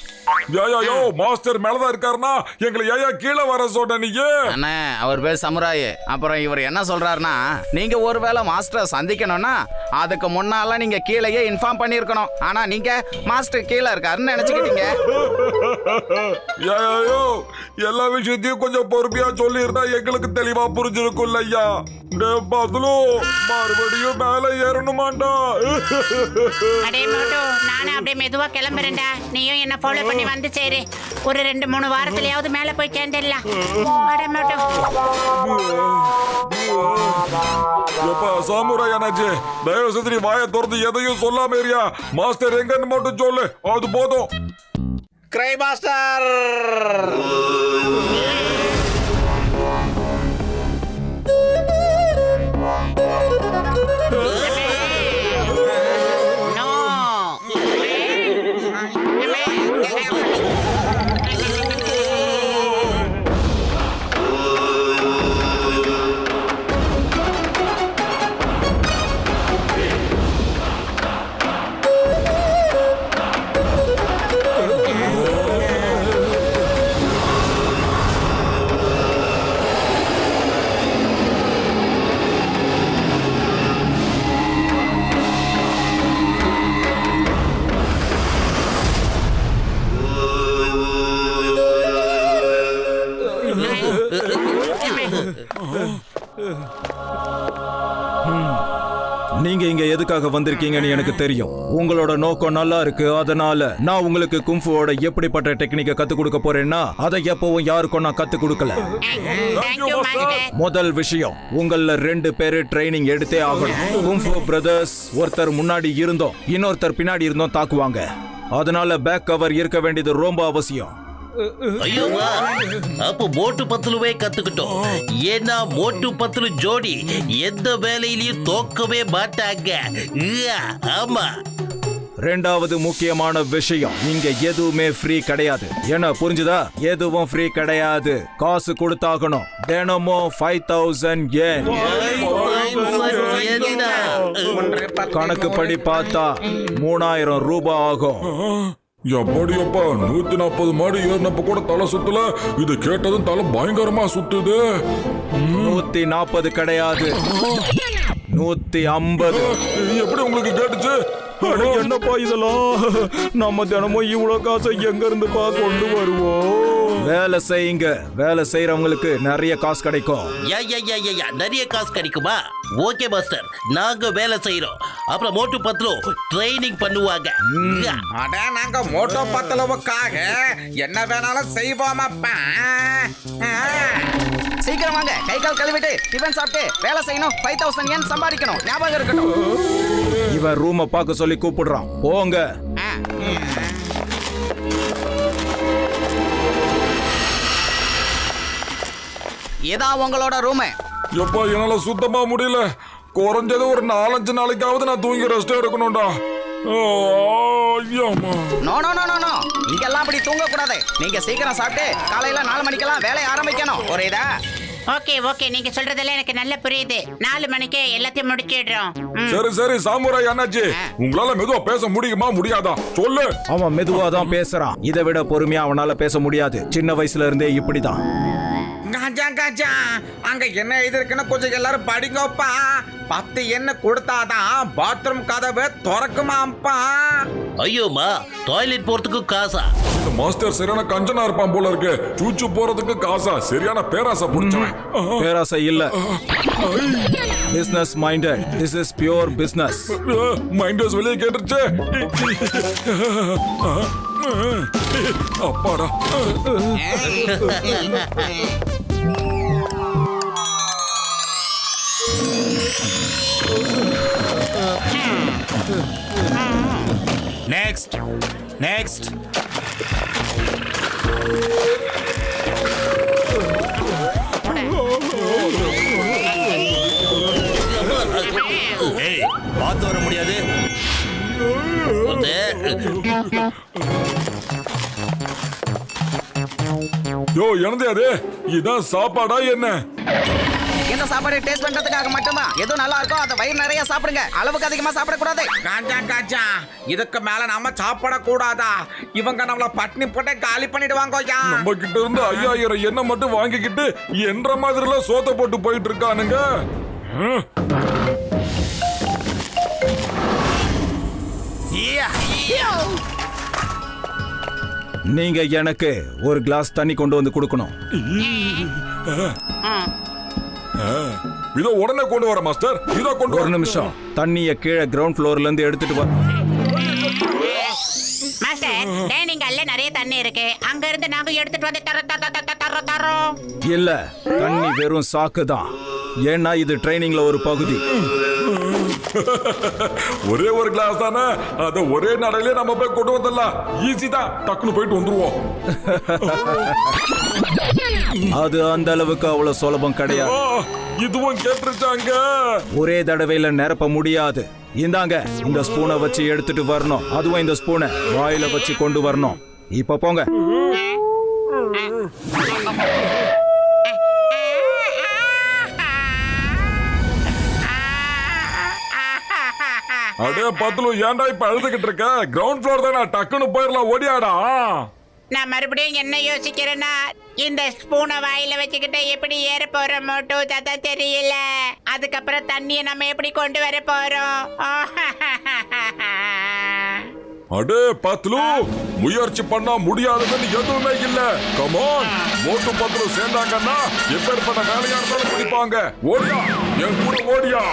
யோ மாஸ்டர் மேலதான் இருக்காருனா எங்களை ஏயா கீழே வர சொன்ன நீங்க? அண்ணே, அவர் பேர் சமுராய். அப்புறம் இவர் என்ன சொல்றாருன்னா, நீங்க ஒருவேளை மாஸ்டர் சந்திக்கணும்னா அதுக்கு முன்னால நீங்க கீழேயே இன்ஃபார்ம் பண்ணியிருக்கணும். ஆனா நீங்க மாஸ்டர் கீழே இருக்காருன்னு நினைச்சுக்கிட்டீங்க. யோ எல்லா விஷயத்தையும் கொஞ்சம் பொறுமையா சொல்லி இருந்தா எங்களுக்கு தெளிவா புரிஞ்சிருக்கும்ல ஐயா. மறுபடியும் மேல ஏறணுமாண்டா? அடே மோட்டு, நானும் அப்படியே மெதுவா கிளம்புறேன்டா. நீயும் என்ன ஃபாலோ பண்ணி வந்து சேரு. ஒரு 2-3 வாரத்திலயாவது மேல போய் சேர்ந்துடலாம். அடே மோட்டு. எப்பா சாமுராய் அண்ணாச்சி, தயவு செஞ்சு நீ வாயை திறந்து எதையும் சொல்லாம ஏரியா. மாஸ்டர் எங்கன்னு மட்டும் சொல்லு, அது போதும். கிரை மாஸ்டர். நீங்க இங்க எதுக்காக வந்திருக்கீங்கன்னு எனக்கு தெரியும். உங்களோட நோக்கம் நல்லா இருக்கு. அதனால நான் உங்களுக்கு கும்ஃபுவோட எப்படிப்பட்ட டெக்னிக்கை கத்து கொடுக்க போறேன்னா அதை எப்பவும் யாருக்கும் நான் கத்து கொடுக்கல. முதல் விஷயம், உங்கள 2 பேரு ட்ரைனிங் எடுத்தே ஆகணும். கும்ஃபு பிரதர்ஸ் ஒருத்தர் முன்னாடி இருந்தோம், இன்னொருத்தர் பின்னாடி இருந்தோம் தாக்குவாங்க. அதனால பேக் கவர் இருக்க வேண்டியது ரொம்ப அவசியம். ஐயோவா, அப்போ மோட்டு பத்துலுவே கத்துக்கிட்டோம். ஏன்னா மோட்டு பத்துலு ஜோடி எந்த வேலையிலயும் தோக்கவே மாட்டாங்க. ஆமா. ரெண்டாவது முக்கியமான விஷயம், இங்க எதுவுமே ஃப்ரீ கிடையாது. என்ன புரிஞ்சுதா? எதுவும் ஃப்ரீ கிடையாது. காசு கொடுத்தாகணும். தினமும் 5000 yen. கணக்கு படி பார்த்தா 3000 ரூபாய் ஆகும். எப்படியப்பா 140 மாடி ஏறினப்ப கூட தலை சுத்தல. இது கேட்டதும் தலை பயங்கரமா சுத்துது. 140 கிடையாது, 150. எப்படி உங்களுக்கு கேட்டுச்சு? என்னப்பா இதெல்லாம்? நம்ம தினமும் இவ்வளவு காசை எங்க இருந்து கொண்டு வருவோம்? வேலை செய்யுங்க. வேலை செய்யறவங்களுக்கு நிறைய காசு கிடைக்கும். நிறைய காசு கிடைக்குமா? ஓகே மாஸ்டர், நாங்க வேலை செய்யறோம். அப்புறம் மோட்டு பத்லோ ட்ரைனிங் பண்ணுவாங்க. அட, நாங்க மோட்டோ பத்தலவுக்காக என்ன வேணாலும் செய்வோமாப்பா. சீக்கிரம் வாங்க, கை கால் கழுவிட்டு டிஃபன் சாப்பிட்டு வேலை செய்யணும். 5000 yen சம்பாதிக்கணும். ஞாபகம் இருக்கட்டும். இவன் ரூமை பார்க்க சொல்லி கூப்பிடுறான். போங்க. இதான் உங்களோட ரூம். எப்பா என்னால சுத்தமா முடியல. குறைஞ்சது ஒரு 4-5 நாளைக்காவது நான் தூங்கி ரெஸ்ட் எடுக்கணும்டா. இங்கெல்லாம் அப்படி தூங்க கூடாது. நீங்க சீக்கிரம் சாப்பிட்டு காலையில 4 மணிக்கெல்லாம் வேலையை ஆரம்பிக்கணும். புரியுதா? ஓகே, நீங்க சொல்றதெல்லாம் எனக்கு நல்லா புரியுது. 4 மணிக்கு எல்லாத்தையும் முடிச்சிடுறோம். சரி சாமுராய் அண்ணாச்சி, உங்களால மெதுவா பேச முடியுமா முடியாதா சொல்லு. அவன் மெதுவா தான் பேசுறான். இதை விட பொறுமையா அவனால பேச முடியாது. சின்ன வயசுல இருந்தே இப்படிதான். காஜா, அங்க என்ன எழுதிருக்குன்னு கொஞ்சம் எல்லாரும் படிங்கப்பா. 10 என்ன கொடுத்தாதான் பாத்ரூம் கதவு திறக்குமாப்பா. ஐயோமா, டாய்லெட் போறதுக்கு காசா? இந்த மாஸ்டர் சரியான கஞ்சனா இருப்பான் போல இருக்கு. சூச்சு போறதுக்கு காசா? சரியான பேராசை புடிச்சவன். பேராசை இல்ல, business minded. This is pure business. Minds வெளியே கேட்டுருச்சு. அப்பாடா. நெக்ஸ்ட். ஏய், பார்த்து வர முடியாது. யோ, என்னது அது? இதான் சாப்பாடா என்ன? இந்த சாப்பாடு டேஸ்ட் பண்றதுக்காக மட்டும்தான். எது நல்லா இருக்கோ அதை வயிறு நிறைய சாப்பிடுங்க. அளவுக்கு அதிகமா சாப்பிடக்கூடாது. காஞ்சா காஞ்சா இதுக்கு மேல நாம சாப்பிட கூடாதா? இவங்க நம்மள பட்னி போட்டு காலி பண்ணிடுவாங்க ஐயா. நம்ம கிட்ட இருந்து 5000 எண்ணெய் மட்டும் வாங்கிக்கிட்டு என்ற மாதிரிலாம் சோத்த போட்டு போயிட்டு இருக்கானுங்க. நீங்க எனக்கு ஒரு கிளாஸ் தண்ணி கொண்டு வந்து கொடுக்கணும். இதோ உடனே கொண்டு வர மாஸ்டர். இதோ கொண்டு ஒரு நிமிஷம். தண்ணிய கீழே கிரவுண்ட் ஃப்ளோர்ல இருந்து எடுத்துட்டு வர. மாஸ்டர் டைனிங் ஹால்ல நிறைய தண்ணி இருக்கு. அங்க இருந்து நாங்க எடுத்துட்டு வந்து தரோம். இல்ல, தண்ணி வெறும் சாக்கு தான். ஏன்னா இது ட்ரைனிங்ல ஒரு பகுதி. ஒரே ஒரு கிளாஸ் தானே, அத ஒரே நடையிலே நம்ம போய் கொண்டு வந்துடலாம். ஈஸி தான், டக்குனு போயிட்டு வந்துருவோம். அது அந்த அளவுக்கு அவ்வளவு சுலபம் கிடையாது. இதுவும் கேட்டுருச்சாங்க. ஒரே தடவையில நிரப்ப முடியாது. இந்தாங்க, இந்த ஸ்பூனை வச்சு எடுத்துட்டு வரணும். அதுவும் இந்த ஸ்பூனை வாயில வச்சு கொண்டு வரணும். இப்ப போங்க. அடே பத்துலு, ஏன்டா இப்ப அழுதுகிட்டு இருக்க? கிரவுண்ட் ஃப்ளோர் தானே, டக்குனு போயிடலாம். ஓடியாடா. நான் மறுபடியும் என்ன யோசிக்கிறேன்னா, இந்த ஸ்பூனை வாயில வச்சுக்கிட்டு எப்படி ஏற போறோம் மோட்டோ தாத்தா தெரியல. அதுக்கப்புறம் தண்ணியை நம்ம எப்படி கொண்டு வர போறோம்? அடே பத்துலு, முயற்சி பண்ணா முடியாதுன்னு எதுவுமே இல்ல. கமான், மோட்டு பத்துலு சேர்ந்தாங்கன்னா எப்பேற்பட்ட வேலையா இருந்தாலும் பிடிப்பாங்க. ஓடியா, என் கூட ஓடியா.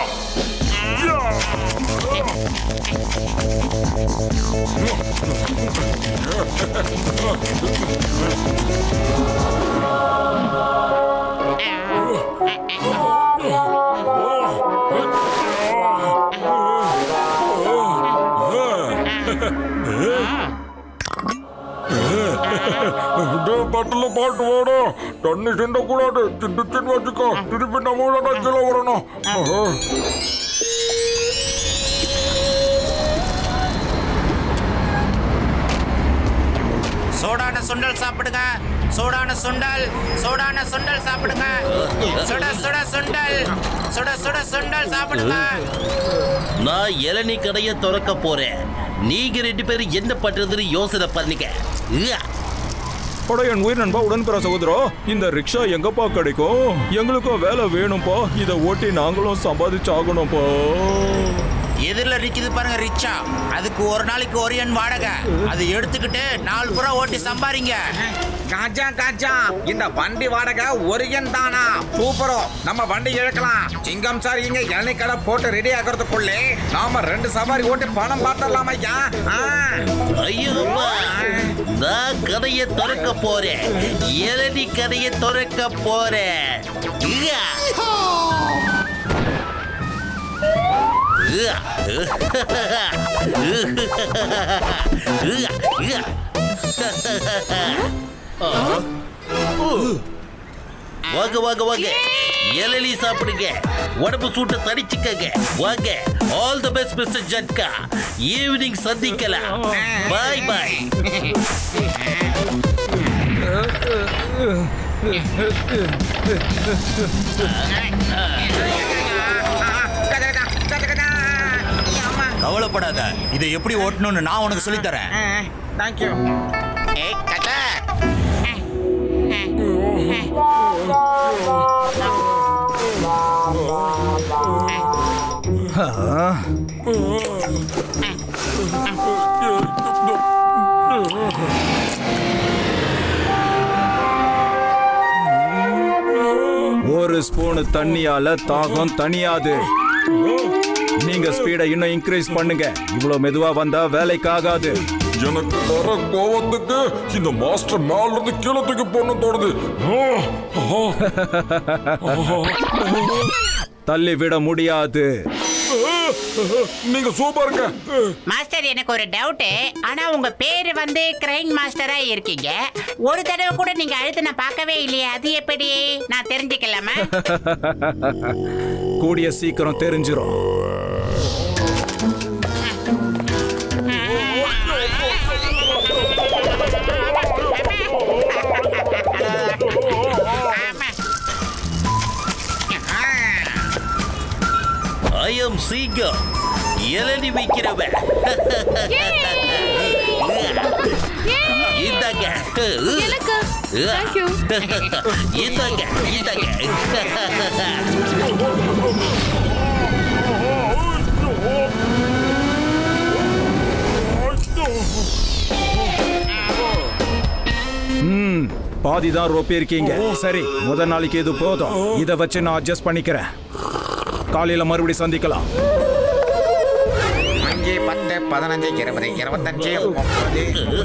பாட்டுல பாட்டு ஓடும். தண்ணி சிண்ட கூடாது. சின்ன வச்சுக்கோ. திருப்பி நம்ம கீழே வரணும். சோடான சுண்டல் சாப்பிடுங்க. சோடான சுண்டல், சோடான சுண்டல் சாப்பிடுங்க. சுட சுட சுண்டல், சுட சுட சுண்டல் சாப்பிடுங்க. நான் இளநீ கடையை திறக்க போறேன். நீங்க 2 பேரும் என்ன பண்றதுன்னு யோசனை பண்ணுங்க. என் உயிர் நண்பா, உடன்பிற சகோதரா, இந்த ரிக்ஷா எங்கப்பா கிடைக்கும்? எங்களுக்கும் வேலை வேணும்பா. இதை ஓட்டி நாங்களும் சம்பாதிச்சாகணும்ப்பா. எதிரில் நிக்குது பாருங்க ரிச்சா. அதுக்கு ஒரு நாளைக்கு 1 எண் வாடகை. அதை எடுத்துக்கிட்டு 4 புறம் ஓட்டி சம்பாரிங்க. காஜா காஜா, இந்த வண்டி வாடகை 1 எண் தானா? சூப்பரோ, நம்ம வண்டி இழக்கலாம். சிங்கம் சார் இங்க இளநீ கடை போட்டு ரெடி ஆகிறதுக்குள்ளே நாம 2 சவாரி ஓட்டி பணம் பார்த்தரலாம் ஐயா. ஐயோப்பா, நான் கடையை திறக்க போறேன். இளநீ கடையை திறக்க போறேன். வாங்க வாங்க வாங்க, இளநீ சாப்பிடுங்க. உடம்பு சூட்டை தடிச்சுக்கங்க. வாங்க. All the best mister Jhatka. Evening சந்திக்கலாம். பாய் பாய். கவலைப்படாத, இதை எப்படி ஓட்டணும்னு நான் உனக்கு சொல்லித் தரேன். தேங்க்யூ. கதா ஒரு ஸ்பூன் தண்ணியால தாகம் தனியாது. நீங்க ஸ்பீடை இன்னும் இன்க்ரீஸ் பண்ணுங்க. இவ்வளவு மெதுவா வந்தா வேலைக்கு ஆகாது. எனக்கு வர கோவத்துக்கு இந்த மாஸ்டர் மேல இருந்து கீழே தூக்கி போடணும் தோணுது. தள்ளி விட முடியாது. நீங்க சூப்பருங்க மாஸ்டர். எனக்கு ஒரு டவுட். ஆனா உங்க பேரு வந்து கிரைங் மாஸ்டரா இருக்கீங்க. ஒரு தடவை கூட நீங்க அழுத்து நான் பார்க்கவே இல்லையே. அது எப்படி? நான் தெரிஞ்சுக்கலாமா? கூடிய சீக்கிரம் தெரிஞ்சிரும். சிங்கம் இளநி வைக்கிறவன் இந்தாங்க எனக்கு தேங்க்யூ. இந்தாங்க இந்தாங்க பாதி தான் ரோப்பி இருக்கீங்க. சரி, முதல் நாளைக்கு இது போதும். இதை வச்சு நான் அட்ஜஸ்ட் பண்ணிக்கிறேன். காலையில மறுபடியும் சந்திக்கலாம். 5, 10, 15, 20, 25, 30,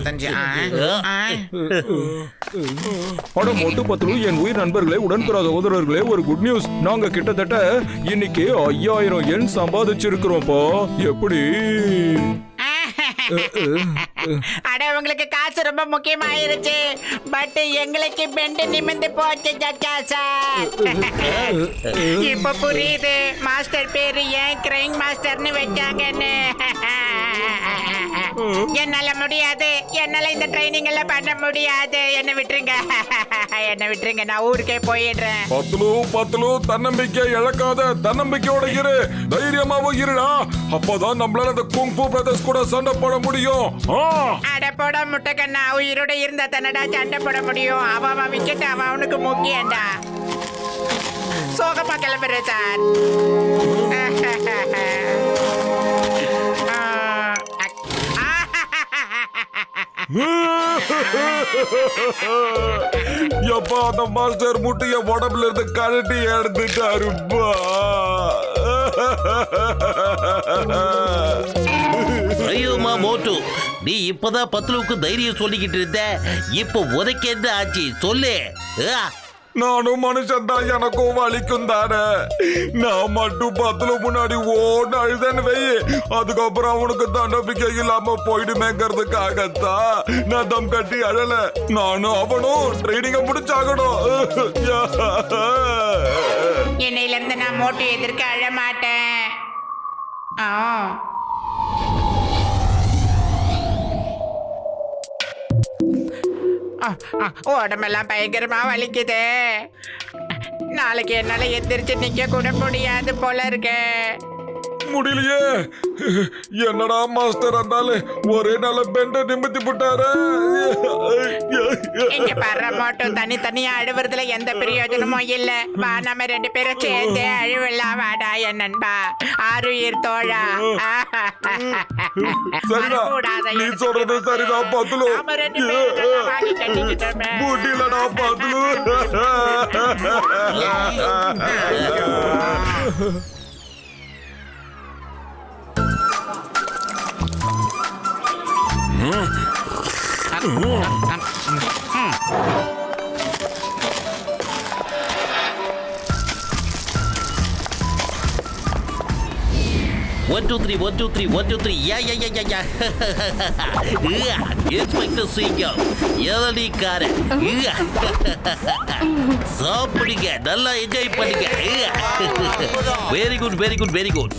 35. அட மொட்டு பத்ரு, என் உயிர் நண்பர்களே, உடன்பிற சகோதரர்களே, ஒரு குட் நியூஸ். நாங்க கிட்டத்தட்ட இன்னைக்கு 5000 எண் சம்பாதிச்சிருக்கிறோம்ப்பா. எப்படி? அட உங்களுக்கு காசு ரொம்ப முக்கியமாயிருச்சு. பட் எங்களுக்கு பெண்டு நிமிந்து போச்சு ஜட்ஜா சார். இப்ப புரியுது மாஸ்டர் பேரு ஏன் கிரைங் மாஸ்டர்னு வச்சாங்கன்னு. என்னால முடியாது, என்னால இந்த ட்ரைனிங் எல்லாம் பண்ண முடியாது. என்ன விட்டுருங்க, என்ன விட்டுருங்க, நான் ஊருக்கே போயிடுறேன். பத்லு தன்னம்பிக்கை இழக்காத, தன்னம்பிக்கையோட இரு, தைரியமாவும் இருடா. அப்பதான் நம்மளால அந்த குங்ஃபு பிரதர்ஸ் கூட சண்டை போட முடியும். அட போட முட்டைக்கண்ணா, உயிரோட இருந்தா தன்னடா சண்டை போட முடியும். அவன் விக்கெட் அவனுக்கு முக்கியம்டா. சோகமா கிளம்புறேன் சார். எப்பா அந்த மாஸ்டர் முட்டைய உடம்புல இருந்து கழட்டி எடுத்துட்டாருப்பா. ஐயோமா மோட்டு, நீ இப்பதான் பத்லுவுக்கு தைரியம் சொல்லிக்கிட்டு இருந்த. இப்ப உனக்கு என்ன ஆச்சு சொல்லு. நானும் மனுஷன் தான், எனக்கும் வலிக்கும் தானே. நான் மட்டும் பத்லு முன்னாடி ஓட அழுதேன்னு வெயி, அதுக்கப்புறம் அவனுக்கு தன்னம்பிக்கை இல்லாம போயிடுமேங்கிறதுக்காகத்தான் நான் தம் கட்டி அழல. நானும் அவனும் ட்ரைனிங்க முடிச்சாகணும். இன்னையில இருந்து நான் மோட்டு எதிர்க்க அழ மாட்டேன். உடம்பெல்லாம் பயங்கரமா வலிக்குது. நாளைக்கு என்னால எந்திரிச்சு நிக்க கூட முடியாது போல இருக்கு. முடியலையே. என்னடா மாஸ்டர் இருந்தாலும் ஒரே நாள பெண்ட நிமித்தி போட்டாரு. இங்க பர்ற மட்டும் தனித்தனியா அழுவுறதுல எந்த பிரயோஜனமும் இல்ல. வா நம்ம 2 பேரும் சேர்ந்து அழுவலாம். வாடா என் நண்பா, ஆருயிர் தோழா. நீ சொல்றது சரிதான் பத்லு. முடியலடா Patlu. One, two, three, 1, 2, 3, 1, 2, 3. Yeah. Inspector Singham, இளநீக்காரன். சாப்பிடுங்க, நல்லா என்ஜாய் பண்ணுங்க. Very good, very good, very good.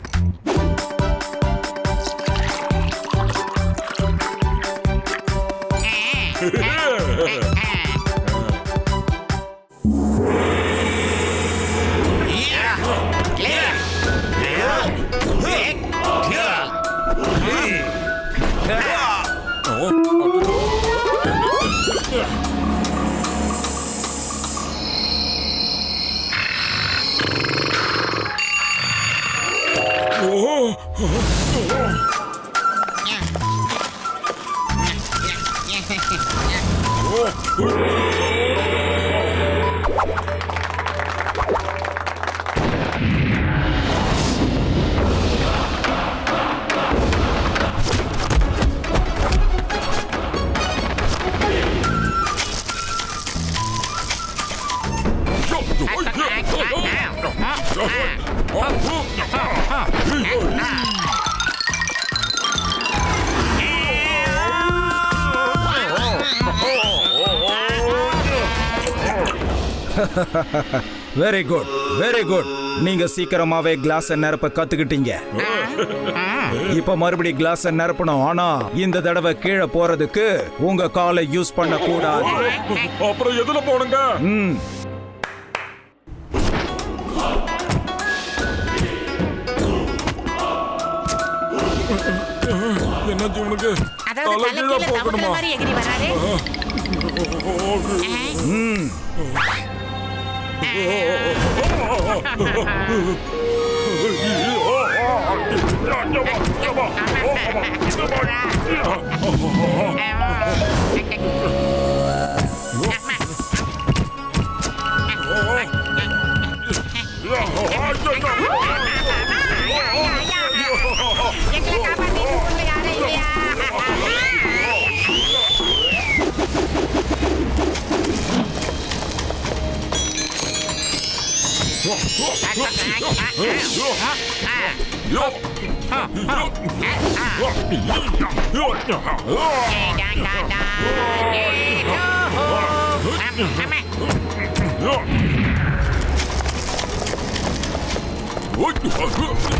Very good, very good. நீங்க சீக்கிரமாவே கிளாஸ் நிரப்ப கத்துக்கிட்டீங்க. இப்ப மறுபடியும் கிளாஸ் நிரப்பணும். ஆனா இந்த தடவை கீழே போறதுக்கு உங்க காலை யூஸ் பண்ண கூடாது. அப்புறம் எதுல போனுங்க? என்னாச்சு உனக்கு? அதாவது தலை தலை கீழே கீழே தவக்கல போகணுமா? மாதிரி எகிரி வராரு. எங்களை காப்பாத்தி ஊர்ல யாரும் இல்லையா?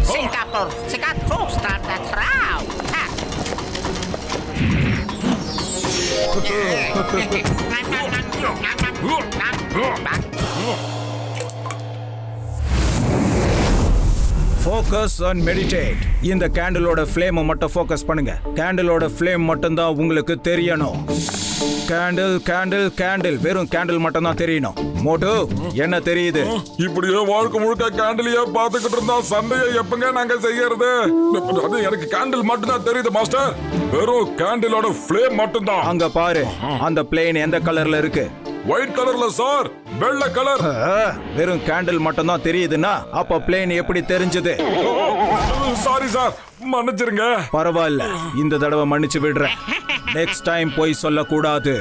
Singapore, Singapore, start that crowd. Focus and meditate. இந்த கேண்டிலோட ஃப்ளேமை மட்டும் ஃபோக்கஸ் பண்ணுங்க. கேண்டிலோட ஃப்ளேம் மட்டும் தான் உங்களுக்கு தெரியணும். கேண்டில் கேண்டில் கேண்டில், வெறும் கேண்டில் மட்டும் தான் தெரியணும். மோட்டு என்ன தெரியுது? இப்படியே வாழ்க்கை முழுக்க கேண்டிலையே பார்த்துக்கிட்டு இருந்தா சண்டையை எப்பங்க நாங்க செய்யறது? அது எனக்கு கேண்டில் மட்டும் தான் தெரியுது மாஸ்டர். வெறும் கேண்டிலோட ஃப்ளேம் மட்டும் தான். அங்க பாரு, அந்த பிளேன் எந்த கலர்ல இருக்கு? ஒயிட் கலர்ல சார், வெள்ளை கலர். வெறும் கேண்டில் மட்டும் தான் தெரியுதுன்னா அப்ப பிளேன் எப்படி தெரிஞ்சது? சாரி சார், மன்னிச்சிருங்க. பரவாயில்ல, இந்த தடவை மன்னிச்சு விடுறேன். நெக்ஸ்ட் டைம் போய் சொல்லக்கூடாது.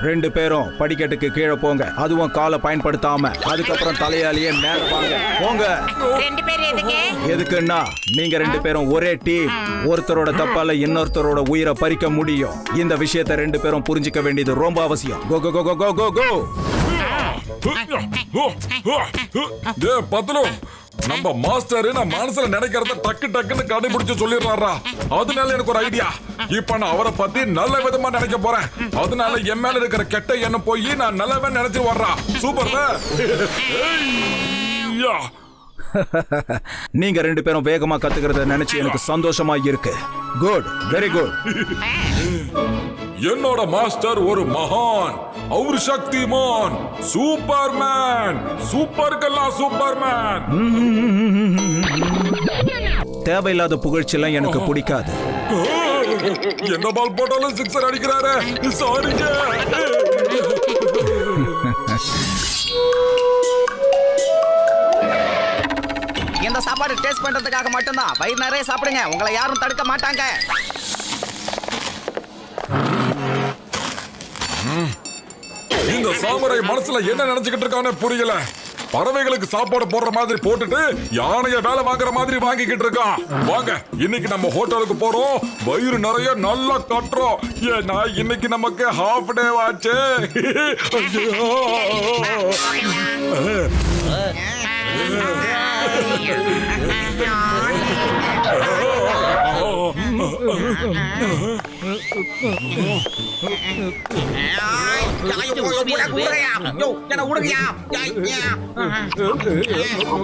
2 பேரும் படிக்கட்டுக்கு கீழே போங்க, அதுவும் காலை பயன்படுத்தாம. அதுக்கப்புறம் தலையாலேயே மேல வாங்க. போங்க. 2 பேர் எதுக்கு? எதுக்குன்னா நீங்க 2 பேரும் ஒரே டீம். ஒருத்தரோட தப்பால இன்னொருத்தரோட உயிரை பறிக்க முடியும். இந்த விஷயத்தை 2 பேரும் புரிஞ்சுக்க வேண்டியது ரொம்ப அவசியம். கோ கோ கோ கோ கோ கோ. பத்தலோ, நம்ம மாஸ்டர் நான் மனசுல நினைக்கிறத டக்கு டக்குன்னு கண்டுபிடிச்சு சொல்லிடுறாரா. அதனால எனக்கு ஒரு ஐடியா. இப்ப நான் அவரை பத்தி நல்ல விதமா நினைக்க போறேன். அதனால என் மேல இருக்கிற கெட்ட எண்ணம் போய் நான் நல்லவே நினைச்சு வர்றா. சூப்பர். நீங்க 2 பேரும் வேகமா கத்துக்கிறத நினைச்சு எனக்கு சந்தோஷமா இருக்கு. Good, very good. என்னோட மாஸ்டர் ஒரு மகான், அவர் சக்திமான், சூப்பர்மேன், சூப்பர்கெல்லாம் சூப்பர்மேன். தேவையில்லாத புகழ்ச்சியெல்லாம் எனக்கு பிடிக்காது. என்ன பால் போட்டாலும் சிக்ஸர் அடிக்கிறாரு. சாரிங்க. இந்த சாப்பாடு டேஸ்ட் பண்றதுக்காக மட்டும்தான். வயிறு நிறைய சாப்பிடுங்க, உங்களை யாரும் தடுக்க மாட்டாங்க. இந்த சாமுரை மனசுல என்ன நினைச்சுக்கிட்டு இருக்கானே புரியல. பறவைகளுக்கு சாப்பாடு போடுற மாதிரி போட்டுட்டு யானைய வேலை வாங்குற மாதிரி வாங்கிக்கிட்டு இருக்கான். வாங்க, இன்னைக்கு நம்ம ஹோட்டலுக்கு போறோம். வயிறு நிறைய நல்லா கட்டுறோம். ஏன்னா இன்னைக்கு நமக்கு ஹாஃப் டே ஆச்சு.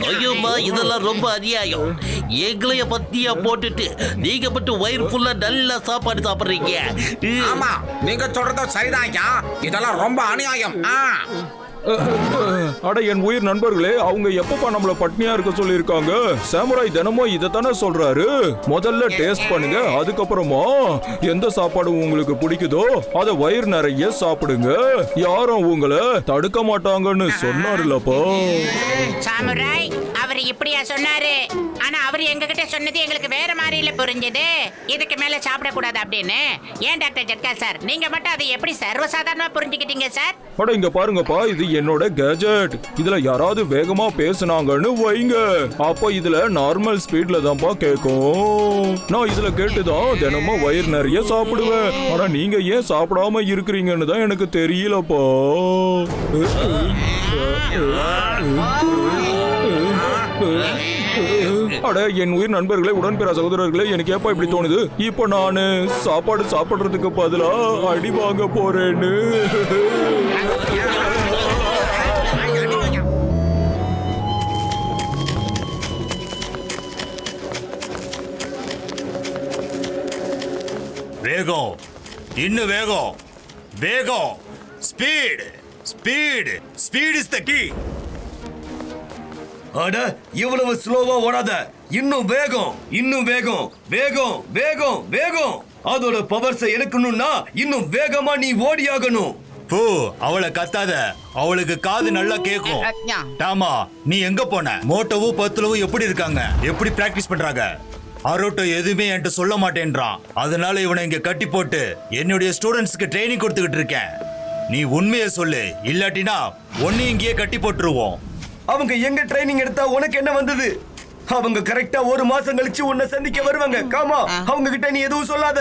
ஐயோமா, இதெல்லாம் ரொம்ப அநியாயம். எங்களைய பத்தியா போட்டுட்டு நீங்க மட்டும் வயிறு ஃபுல்லா நல்லா சாப்பாடு சாப்பிடுறீங்க. ஆமா, நீங்க சொல்றது சரிதான். இதெல்லாம் ரொம்ப அநியாயம். அட என் உயிர் நண்பர்களே, அவங்க எப்பப்பா நம்மள பட்னியா இருக்க சொல்லிருக்காங்க? சாமுராய் தினமும் இதைத்தானே சொல்றாரு. முதல்ல டேஸ்ட் பண்ணுங்க, அதுக்கப்புறமா எந்த சாப்பாடு உங்களுக்கு பிடிக்குதோ அதை வயிறு நிறைய சாப்பிடுங்க. யாரும் உங்களை தடுக்க மாட்டாங்கன்னு சொன்னாருலப்பா. சாமுராய் அவர் இப்படியா சொன்னாரு? ஆனா அவர் எங்ககிட்ட சொன்னது எங்களுக்கு வேற மாதிரில புரிஞ்சது. இதுக்கு மேல சாப்பிட கூடாது அப்படின்னு. ஏன் டாக்டர் ஜட்கா சார், நீங்க மட்டும் அதை எப்படி சர்வசாதாரணமா புரிஞ்சுக்கிட்டீங்க சார்? அட இங்க பாருங்கப்பா, இது என்னோட கேஜெட். இதுல யாராவது வேகமா பேசுனாங்கன்னு வைங்க, அப்ப இதுல நார்மல் ஸ்பீட்ல தான்ப்பா கேட்கும். நான் இதுல கேட்டுதான் தினமும் வயிறு நிறைய சாப்பிடுவேன். ஆனா நீங்க ஏன் சாப்பிடாம இருக்கிறீங்கன்னு தான் எனக்கு தெரியலப்பா. அட என் உயிர் நண்பர்களே, உடன்பிற சகோதரர்களே, எனக்கு ஏப்பா இப்படி தோணுது? இப்ப நானு சாப்பாடு சாப்பிடுறதுக்கு பதிலா அடி வாங்க போறேன்னு. வேகம், இன்னும் வேகம், வேகம், speed, speed, speed is the key. அட இவ்வளவு ஸ்லோவா ஓடாத, இன்னும் வேகம், இன்னும் வேகம், வேகம், வேகம், வேகம். அதோட பவர்ஸை எடுக்கணும்னா இன்னும் வேகமா நீ ஓடியாகணும். போ, அவளை கத்தாத, அவளுக்கு காது நல்லா கேக்கும். டாமா, நீ எங்க போன? மோட்டோவும் பத்துலவும் எப்படி இருக்காங்க? எப்படி பிராக்டிஸ் பண்றாங்க? அரோட்டோ எதுவுமே என்கிட்ட சொல்ல மாட்டேன்றான். அதனால இவனை இங்க கட்டி போட்டு என்னுடைய ஸ்டூடெண்ட்ஸ்க்கு ட்ரைனிங் கொடுத்துக்கிட்டு இருக்கேன். நீ உண்மையை சொல்லு, இல்லாட்டினா ஒன்னு இங்கேயே கட்டி போட்டுருவோம். அவங்க எங்க ட்ரைனிங் எடுத்தா உனக்கு என்ன வந்தது? அவங்க கரெக்டா 1 மாசம் கழிச்சு உன்னை சந்திக்க வருவாங்க. காமா, அவங்க கிட்ட நீ எதுவும் சொல்லாத.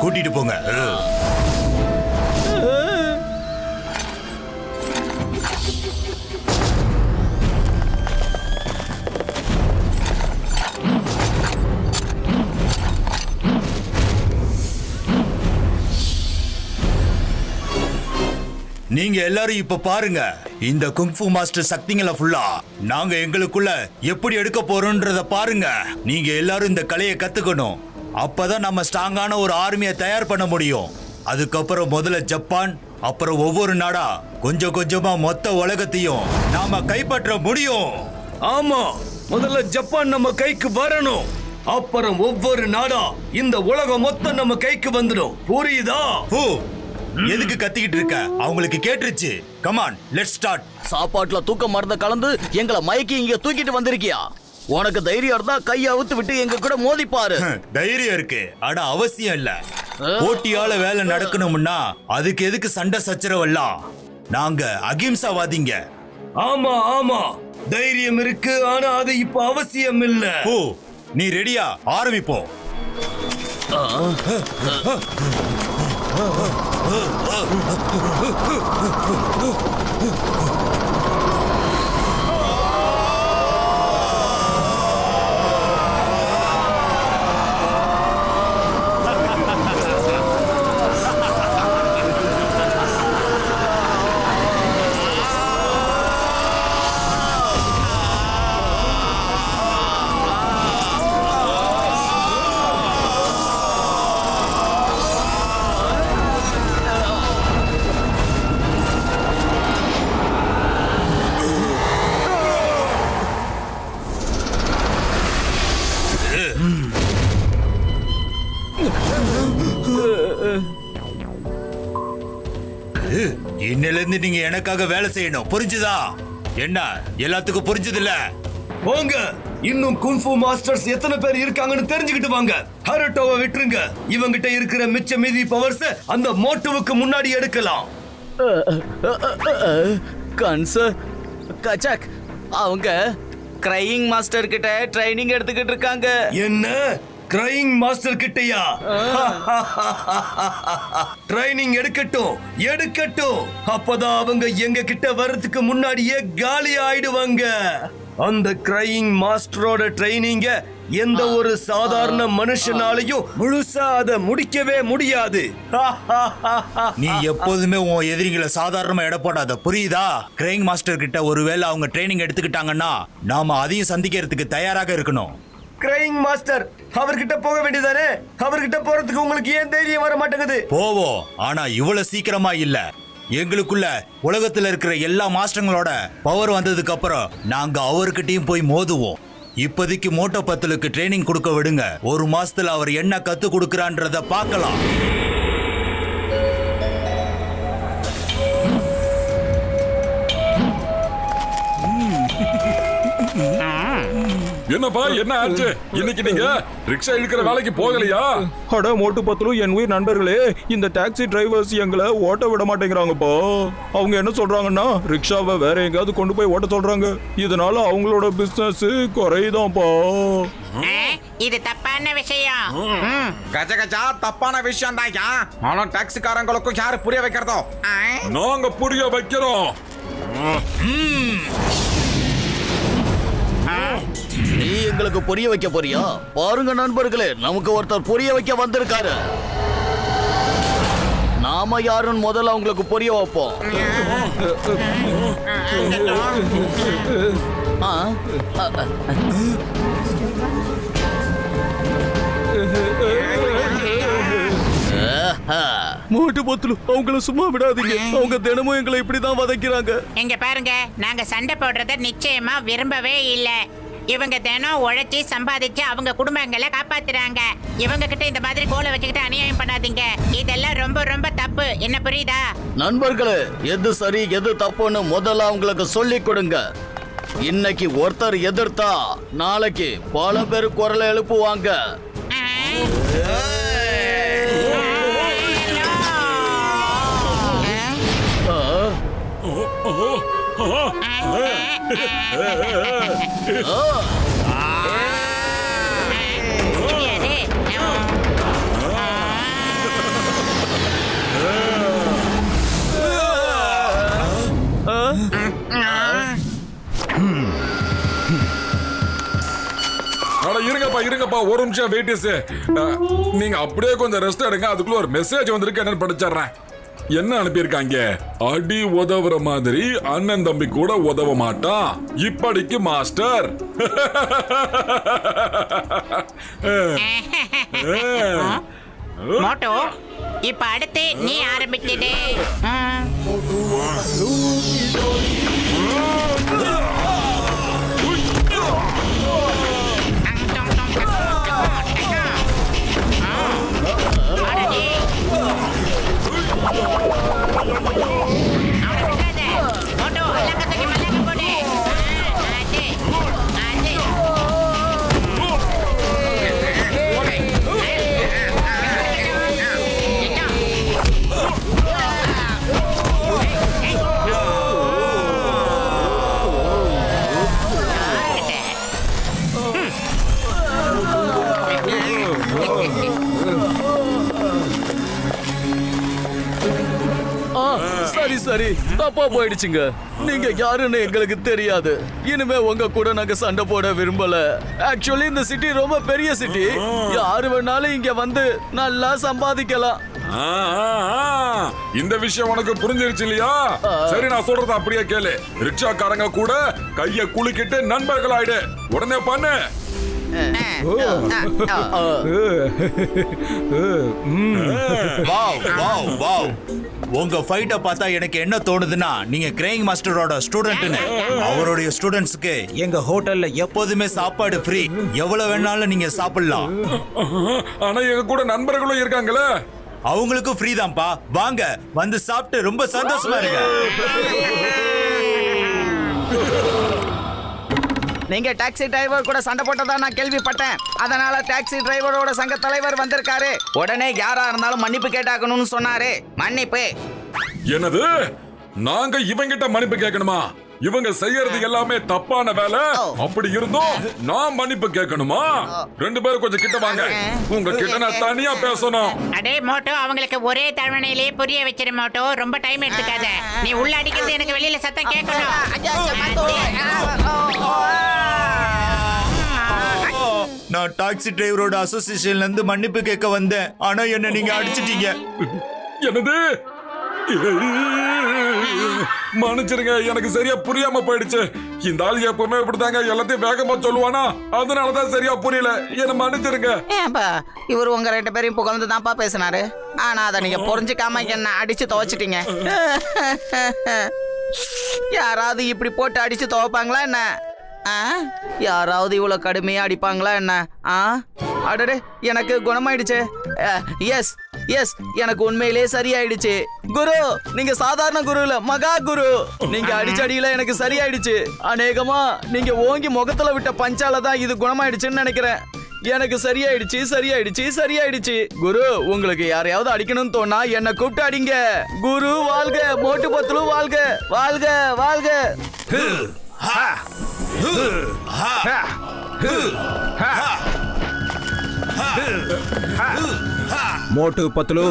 கூட்டிட்டு போங்க. நீங்க எல்லாரும் இப்ப பாருங்க, இந்த குங்ஃபு மாஸ்டர் சக்திங்களை ஃபுல்லா நாங்க எங்களுக்குள்ள எப்படி எடுக்க போறோம்ன்றத பாருங்க. நீங்க எல்லாரும் இந்த கலையை கத்துக்கணும். அப்பதான் நம்ம ஸ்ட்ராங்கான ஒரு ஆர்மியை தயார் பண்ண முடியும். அதுக்கப்புறம் முதல்ல ஜப்பான், அப்புறம் ஒவ்வொரு நாடா கொஞ்சம் கொஞ்சமா மொத்த உலகத்தையும் நாம கைப்பற்ற முடியும். ஆமா, முதல்ல ஜப்பான் நம்ம கைக்கு வரணும். அப்புறம் ஒவ்வொரு நாடா இந்த உலகம் மொத்தம் நம்ம கைக்கு வந்துடும். புரியுதா? எதுக்கு கத்திக்கிட்டு இருக்க? அவங்களுக்கு கேட்டுருச்சு. Come on, let's start. சாப்பாட்டுல தூக்க மருந்த கலந்து எங்களை மயக்கி இங்க தூக்கிட்டு வந்திருக்கியா? உனக்கு தைரியம் இருந்தா கையை அவுத்து விட்டு எங்க கூட மோதி பாரு. தைரியம் இருக்கு, ஆனா அவசியம் இல்ல. போட்டியால வேலை நடக்கணும்னா அதுக்கு எதுக்கு சண்டை சச்சரவெல்லாம்? நாங்க அகிம்சாவாதிங்க. ஆமா ஆமா, தைரியம் இருக்கு, ஆனா அது இப்ப அவசியம் இல்ல. ஓ, நீ ரெடியா? ஆரம்பிப்போம். இன்னில இருந்து நீங்க எனக்காக வேலை செய்யணும், புரிஞ்சுதா? என்ன, எல்லாத்துக்கும் புரிஞ்சது இல்ல? போங்க, இன்னும் குங்ஃபு மாஸ்டர்ஸ் எத்தனை பேர் இருக்காங்கன்னு தெரிஞ்சுக்கிட்டு வாங்க. ஹருட்டோவை விட்டுருங்க. இவங்கிட்ட இருக்கிற மிச்ச மீதி பவர்ஸ் அந்த மோட்டோவுக்கு முன்னாடி எடுக்கலாம். கன்ச கச்சக், அவங்க கிரையிங் மாஸ்டர் கிட்ட ட்ரைனிங் எடுத்துக்கிட்டு இருக்காங்க. என்ன? Crying master கிட்டயா? ட்ரைனிங் எடுக்கட்டும், எடுக்கட்டும். அப்பதான் அவங்க எங்க கிட்ட வர்றதுக்கு முன்னாடியே காலி ஆயிடுவாங்க. அந்த கிரையிங் மாஸ்டரோட ட்ரைனிங்க எந்த ஒரு சாதாரண மனுஷனாலையும் முழுசா அதை முடிக்கவே முடியாது. நீ எப்போதுமே உன் எதிரிகளை சாதாரணமா எடை போடாத, புரியுதா? கிரையிங் மாஸ்டர் கிட்ட ஒருவேளை அவங்க ட்ரைனிங் எடுத்துக்கிட்டாங்கன்னா நாம அதையும் சந்திக்கிறதுக்கு தயாராக இருக்கணும். கிரையிங் மாஸ்டர், அவர்கிட்ட போக வேண்டியதானே? அவர்கிட்ட போறதுக்கு உங்களுக்கு ஏன் தைரியம் வர மாட்டேங்குது? போவோம், ஆனா இவ்வளவு சீக்கிரமா இல்ல. எங்களுக்குள்ள உலகத்துல இருக்கிற எல்லா மாஸ்டர்களோட பவர் வந்ததுக்கு அப்புறம் நாங்க அவர்கிட்டயும் போய் மோதுவோம். இப்போதைக்கு மோட்டோ பத்தலுக்கு ட்ரைனிங் கொடுக்க விடுங்க. 1 மாசத்துல அவர் என்ன கத்து கொடுக்கறான்றத பார்க்கலாம். என்னப்பா, என்ன ஆச்சு? இன்னைக்கு நீங்க ரிக்ஷா இழுக்கிற வேலைக்கு போகலையா? அட மோட்டு பத்துலு, என் உயிர் நண்பர்களே, இந்த டாக்ஸி டிரைவர்ஸ் எங்களை ஓட்ட விட மாட்டேங்கிறாங்கப்பா. அவங்க என்ன சொல்றாங்கன்னா ரிக்ஷாவை வேற எங்கேயாவது கொண்டு போய் ஓட்ட சொல்றாங்க. இதனால அவங்களோட பிசினஸ் குறையுதான்ப்பா. இது தப்பான விஷயம். கஜ கஜா, தப்பான விஷயம் தான். ஆனா டாக்ஸிக்காரங்களுக்கும் யாரு புரிய வைக்கிறதோ? நாங்க புரிய வைக்கிறோம். நீ எங்களுக்கு புரிய வைக்க போறியா? பாருங்க நண்பர்களே, நமக்கு ஒருத்தர் புரிய வைக்க வந்திருக்காரு. நான் நாம யாருன்னு முதல்ல உங்களுக்கு புரிய வைப்போம். மோட்டு பத்துலு அவங்கள சும்மா விடாதீங்க. அவங்க தினமும் எங்களை இப்படிதான் வதைக்கிறாங்க. இங்க பாருங்க, நாங்க சண்டை போடுறத நிச்சயமா விரும்பவே இல்ல. இவங்க தினம் உழைச்சி சம்பாதிச்சு அவங்க குடும்பங்களை காப்பாத்துறாங்க. இவங்க கிட்ட இந்த மாதிரி கோலை வச்சுக்கிட்டு அநியாயம் பண்ணாதீங்க. இதெல்லாம் ரொம்ப ரொம்ப தப்பு. என்ன புரியுதா? நண்பர்களே, எது சரி எது தப்புன்னு முதல்ல அவங்களுக்கு சொல்லி கொடுங்க. இன்னைக்கு ஒருத்தர் எதிர்த்தா நாளைக்கு பல பேர் குரலை எழுப்புவாங்க. இருங்கப்பா ஒரு நிமிஷம் வெயிட்டிஸ். நீங்க அப்படியே கொஞ்சம் ரெஸ்ட் எடுங்க. அதுக்குள்ள ஒரு மெசேஜ் வந்திருக்கு, என்னன்னு படிச்சிடுறேன். என்ன அனுப்பியிருக்காங்க? அடி உதவுற மாதிரி அண்ணன் தம்பி கூட உதவ மாட்டான், இப்படிக்கு மாஸ்டர். மோட்டோ, இப்ப அடுத்து நீ ஆரம்பிச்சிடு. சரி, தப்பா போயிடுச்சுங்க. நீங்க யாருன்னு எங்களுக்கு தெரியாது. இனிமே உங்க கூட நாங்க சண்டை போட விரும்பல. ஆக்சுவலி இந்த சிட்டி ரொம்ப பெரிய சிட்டி. யாரு வேணாலும் இங்க வந்து நல்லா சம்பாதிக்கலாம். இந்த விஷயம் உனக்கு புரிஞ்சிருச்சு இல்லையா? சரி, நான் சொல்றத அப்படியே கேளு. ரிக்ஷாக்காரங்க கூட கைய குலுக்கிட்டு நண்பர்கள் ஆயிடு. உடனே பண்ணு. உங்க ஃபைட்ட பார்த்தா எனக்கு என்ன தோணுதுன்னா, நீங்க கிரேயிங் மாஸ்டரோட ஸ்டூடெண்ட்னு. அவருடைய ஸ்டூடெண்ட்ஸ்க்கு எங்க ஹோட்டல்ல எப்போதுமே சாப்பாடு ஃப்ரீ. எவ்வளவு வேணாலும் நீங்க சாப்பிடலாம். ஆனா எங்க கூட நண்பர்களும் இருக்காங்களே, அவங்களுக்கும் ஃப்ரீ தான்ப்பா. வாங்க, வந்து சாப்பிட்டு ரொம்ப சந்தோஷமா இருங்க. நீங்க டாக்ஸி டிரைவர் கூட சண்டை போட்டதா நான் கேள்விப்பட்டேன். அதனால டாக்ஸி டிரைவரோட சங்க தலைவர் வந்திருக்காரு. உடனே யாரா இருந்தாலும் மன்னிப்பு கேட்டாக்கணும்னு சொன்னாரு. மன்னிப்பு? என்னது? நாங்க இவங்கிட்ட மன்னிப்பு கேட்கணுமா? இவங்க செய்யறது எல்லாமே தப்பான வேலை. அப்படி இருந்தும் நான் மன்னிப்பு கேட்கணுமா? ரெண்டு பேரும் கொஞ்சம் கிட்ட வாங்க. உங்க கிட்ட நான் தனியா பேசணும். அடே மோட்டோ, அவங்களுக்கு ஒரே தவணையிலேயே புரிய வச்சிரு மோட்டோ. ரொம்ப டைம் எடுத்துக்காத. நீ உள்ள அடிக்கிறது எனக்கு வெளியில சத்தம் கேட்கணும். நான் டாக்ஸி டிரைவரோட அசோசியேஷன்ல இருந்து மன்னிப்பு கேட்க வந்தேன். ஆனா என்ன நீங்க அடிச்சிட்டீங்க. என்னது? மன்னிச்சிருங்க, எனக்கு சரியா புரியாம போயிடுச்சு. இந்த ஆள் எப்பவுமே இப்படிதாங்க, எல்லாத்தையும் வேகமா சொல்லுவானா, அதனாலதான் சரியா புரியல. என்ன மன்னிச்சிருங்க. ஏன்பா இவர் உங்க ரெண்டு பேரையும் புகழ்ந்து தான்ப்பா பேசினாரு. ஆனா அதை நீங்க புரிஞ்சுக்காம என்ன அடிச்சு துவைச்சிட்டீங்க. யாராவது இப்படி போட்டு அடிச்சு துவைப்பாங்களா என்ன? யாராவது இவ்வளவு கடுமையா அடிப்பாங்களா என்ன? அடடே, எனக்கு குணமாயிடுச்சு. எஸ் எஸ், எனக்கு உண்மையிலே சரியாயிடுச்சு. குரு, நீங்க சாதாரண குரு இல்ல, மகா குரு. நீங்க அடிச்சடியில எனக்கு சரியாயிடுச்சு. அநேகமா நீங்க ஓங்கி முகத்துல விட்ட பஞ்சால தான் இது குணமாயிடுச்சுன்னு நினைக்கிறேன். எனக்கு சரியாயிடுச்சு சரியாயிடுச்சு சரியாயிடுச்சு. குரு, உங்களுக்கு யாரையாவது அடிக்கணும்னு தோணா என்ன கூப்பிட்டு அடிங்க. குரு வாழ்க, மோட்டு பத்துலு வாழ்க, வாழ்க வாழ்க. மோட்டு பத்துலு,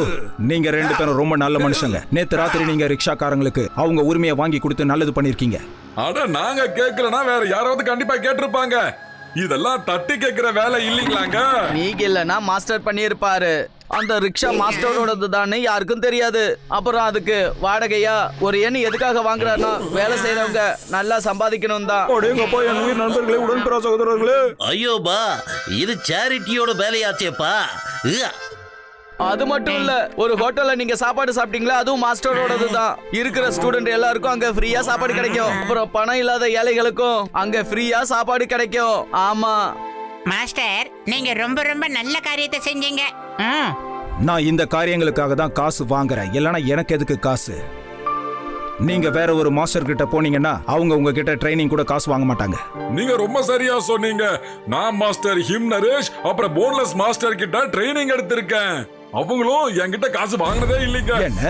நீங்க ரெண்டு பேரும் ரொம்ப நல்ல மனுஷங்க. நேத்து ராத்திரி நீங்க ரிக்ஷாக்காரங்களுக்கு அவங்க உரிமையை வாங்கி கொடுத்து நல்லது பண்ணிருக்கீங்க. அட, நாங்க கேட்கலனா வேற யாராவது கண்டிப்பா கேட்டிருப்பாங்க. இதெல்லாம் தட்டி கேட்கிற வேலை இல்லீங்களாங்க. நீங்க இல்லனா மாஸ்டர் பண்ணியிருப்பாரு. அந்த ரிக்ஷா மாஸ்டரோடது தான் யாருக்கும் தெரியாது. அப்புறம் அதுக்கு வாடகையா ஒரு எண் எதுக்காக வாங்குறாருன்னா வேலை செய்யறவங்க நல்லா சம்பாதிக்கணும் தான். என் உயிர் நண்பர்களே, உடன்பிறா சகோதரர்களே, ஐயோபா, இது சேரிட்டியோட வேலையாச்சேப்பா. அது மட்டும் இல்ல, ஒரு ஹோட்டல்ல நீங்க சாப்பாடு சாப்பிட்டீங்களா, அதுவும் மாஸ்டரோடது தான். இருக்கிற ஸ்டூடெண்ட் எல்லாருக்கும் அங்க ஃப்ரீயா சாப்பாடு கிடைக்கும். அப்புறம் பணம் இல்லாத ஏழைகளுக்கும் அங்க ஃப்ரீயா சாப்பாடு கிடைக்கும். ஆமா மாஸ்டர், நீங்க ரொம்ப ரொம்ப நல்ல காரியத்தை செஞ்சீங்க. நான் இந்த காரியங்களுக்காக தான் காசு வாங்குறேன், இல்லனா எனக்கு எதுக்கு காசு? நீங்க வேற ஒரு மாஸ்டர் கிட்ட போனீங்கன்னா அவங்க உங்ககிட்ட ட்ரைனிங் கூட காசு வாங்க மாட்டாங்க. நீங்க ரொம்ப சரியா சொன்னீங்க. நான் மாஸ்டர் ஹிம் நரேஷ் அப்புறம் போன்லெஸ் மாஸ்டர் கிட்ட ட்ரைனிங் எடுத்திருக்கேன். அவங்களும் என்கிட்ட காசு வாங்கினதே இல்லைங்க. என்ன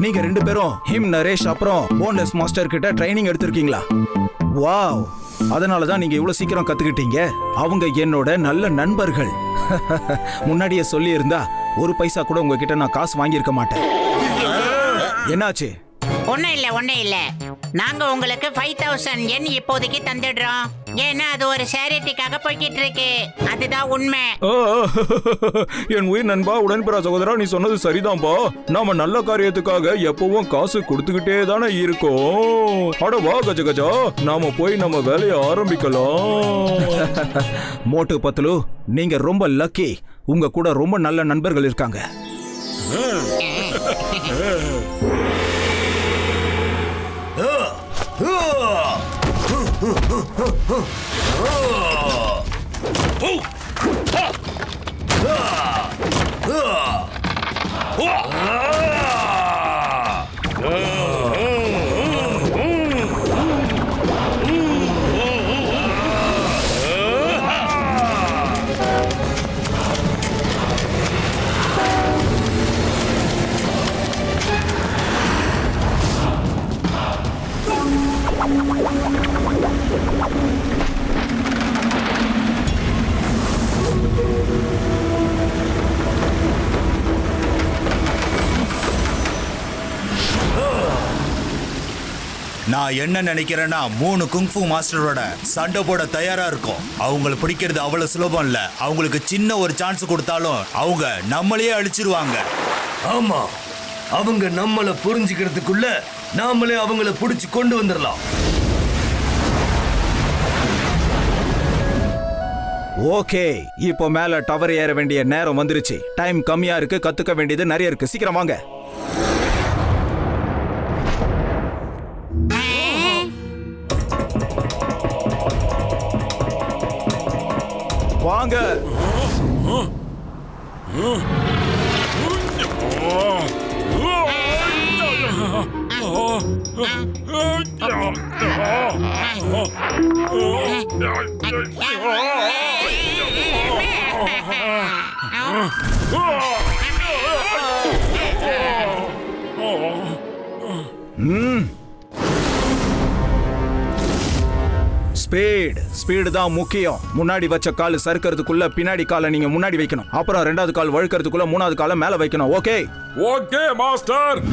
நீங்க ரெண்டு பேரும் ஹிம் நரேஷ் அப்புறம் போன்லெஸ் மாஸ்டர் கிட்ட ட்ரைனிங் எடுத்திருக்கீங்களா? வாவ், அதனால தான் நீங்க இவ்வளவு சீக்கிரம் கத்துக்கிட்டீங்க. அவங்க என்னோட நல்ல நண்பர்கள். முன்னாடியே சொல்லி இருந்தா ஒரு பைசா கூட உங்ககிட்ட நான் காசு வாங்கியிருக்க மாட்டேன். என்னாச்சு? ஒண்ணும் இல்ல. நாங்க உங்களுக்கு 5000 yen இப்போதைக்கு தந்துடுறோம். ஏன்னா அது ஒரு சேரிட்டிக்காக போய்கிட்டு இருக்கு. அதுதான் உண்மை. என் உயிர் நண்பா, உடன்பிறா சகோதரா, நீ சொன்னது சரிதான்பா. நாம நல்ல காரியத்துக்காக எப்பவும் காசு கொடுத்துக்கிட்டே தானே இருக்கோம். அட வா கஜ கஜா, நாம போய் நம்ம வேலையை ஆரம்பிக்கலாம். மோட்டு பத்லு, நீங்க ரொம்ப லக்கி. உங்க கூட ரொம்ப நல்ல நண்பர்கள் இருக்காங்க. நான் என்ன நினைக்கிறேன்னா 3 குங்ஃபு மாஸ்டரோட சண்டை போட தயாரா இருக்கும். அவங்கள பிடிக்கிறது அவ்வளவு சுலபம் இல்ல. அவங்களுக்கு சின்ன ஒரு சான்ஸ் கொடுத்தாலும் அவங்க நம்மளையே அழிச்சிருவாங்க. ஆமா, அவங்க நம்மள புரிஞ்சுக்கிறதுக்குள்ள நாமளே அவங்கள புடிச்சு கொண்டு வந்துடலாம். ஓகே, இப்போ மேல டவர் ஏற வேண்டிய நேரம் வந்துருச்சு. டைம் கம்மியா இருக்கு, கத்துக்க வேண்டியது நிறைய இருக்கு. சீக்கிரம் வாங்க. வாங்க. ஸ்பீடு தான் முக்கியம். முன்னாடி வச்ச கால் சறுக்கிறதுக்குள்ள பின்னாடி காலை நீங்க முன்னாடி வைக்கணும். அப்புறம் 2வது கால் வழுக்கிறதுக்குள்ள 3வது காலை மேல வைக்கணும். Okay okay master.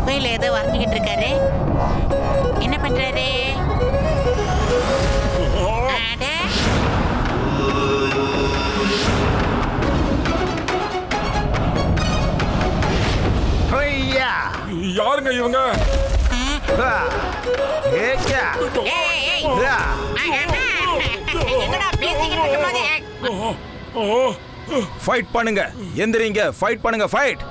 கோயில ஏதோ வரைஞ்சுக்கிட்டு இருக்காரு. என்ன பண்றாரு? யாருங்க இவங்க? ஃபைட் பண்ணுங்க. எந்திரிங்க, ஃபைட் பண்ணுங்க, ஃபைட்.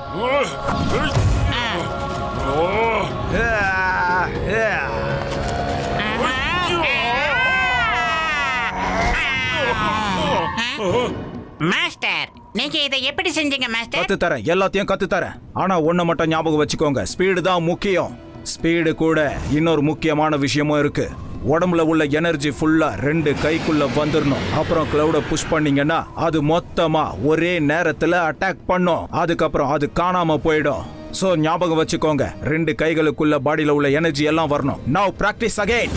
மாஸ்டர் நீங்க இதை எப்படி செஞ்சீங்க மாஸ்டர்? கத்து தரேன், எல்லாத்தையும் கத்து தரேன். ஆனா ஒண்ணு மட்டும் ஞாபகம் வச்சுக்கோங்க, ஸ்பீடு தான் முக்கியம். ஸ்பீடு கூட இன்னொரு முக்கியமான விஷயமும் இருக்கு. உடம்புல உள்ள எனர்ஜி ஃபுல்லா 2 கைக்குள்ள வந்துடணும். அப்புறம் கிளவுட புஷ் பண்ணீங்கன்னா அது மொத்தமா ஒரே நேரத்துல அட்டாக் பண்ணும். அதுக்கப்புறம் அது காணாம போயிடும். சோ ஞாபகம் வச்சுக்கோங்க, 2 கைகளுக்குள்ள பாடியில உள்ள எனர்ஜி எல்லாம் வரணும். நவ பிராக்டிஸ் அகைன்.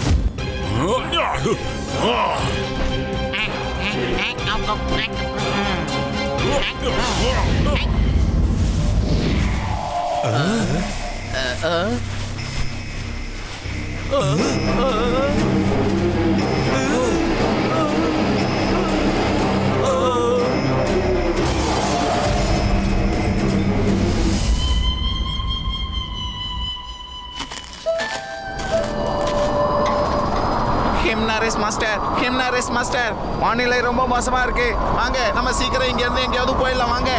ஹிம்னாரிஸ் மாஸ்டர், வானிலை ரொம்ப மோசமா இருக்கு. வாங்க நம்ம சீக்கிரம் இங்க இருந்து எங்கேயாவது போயிடலாம். வாங்க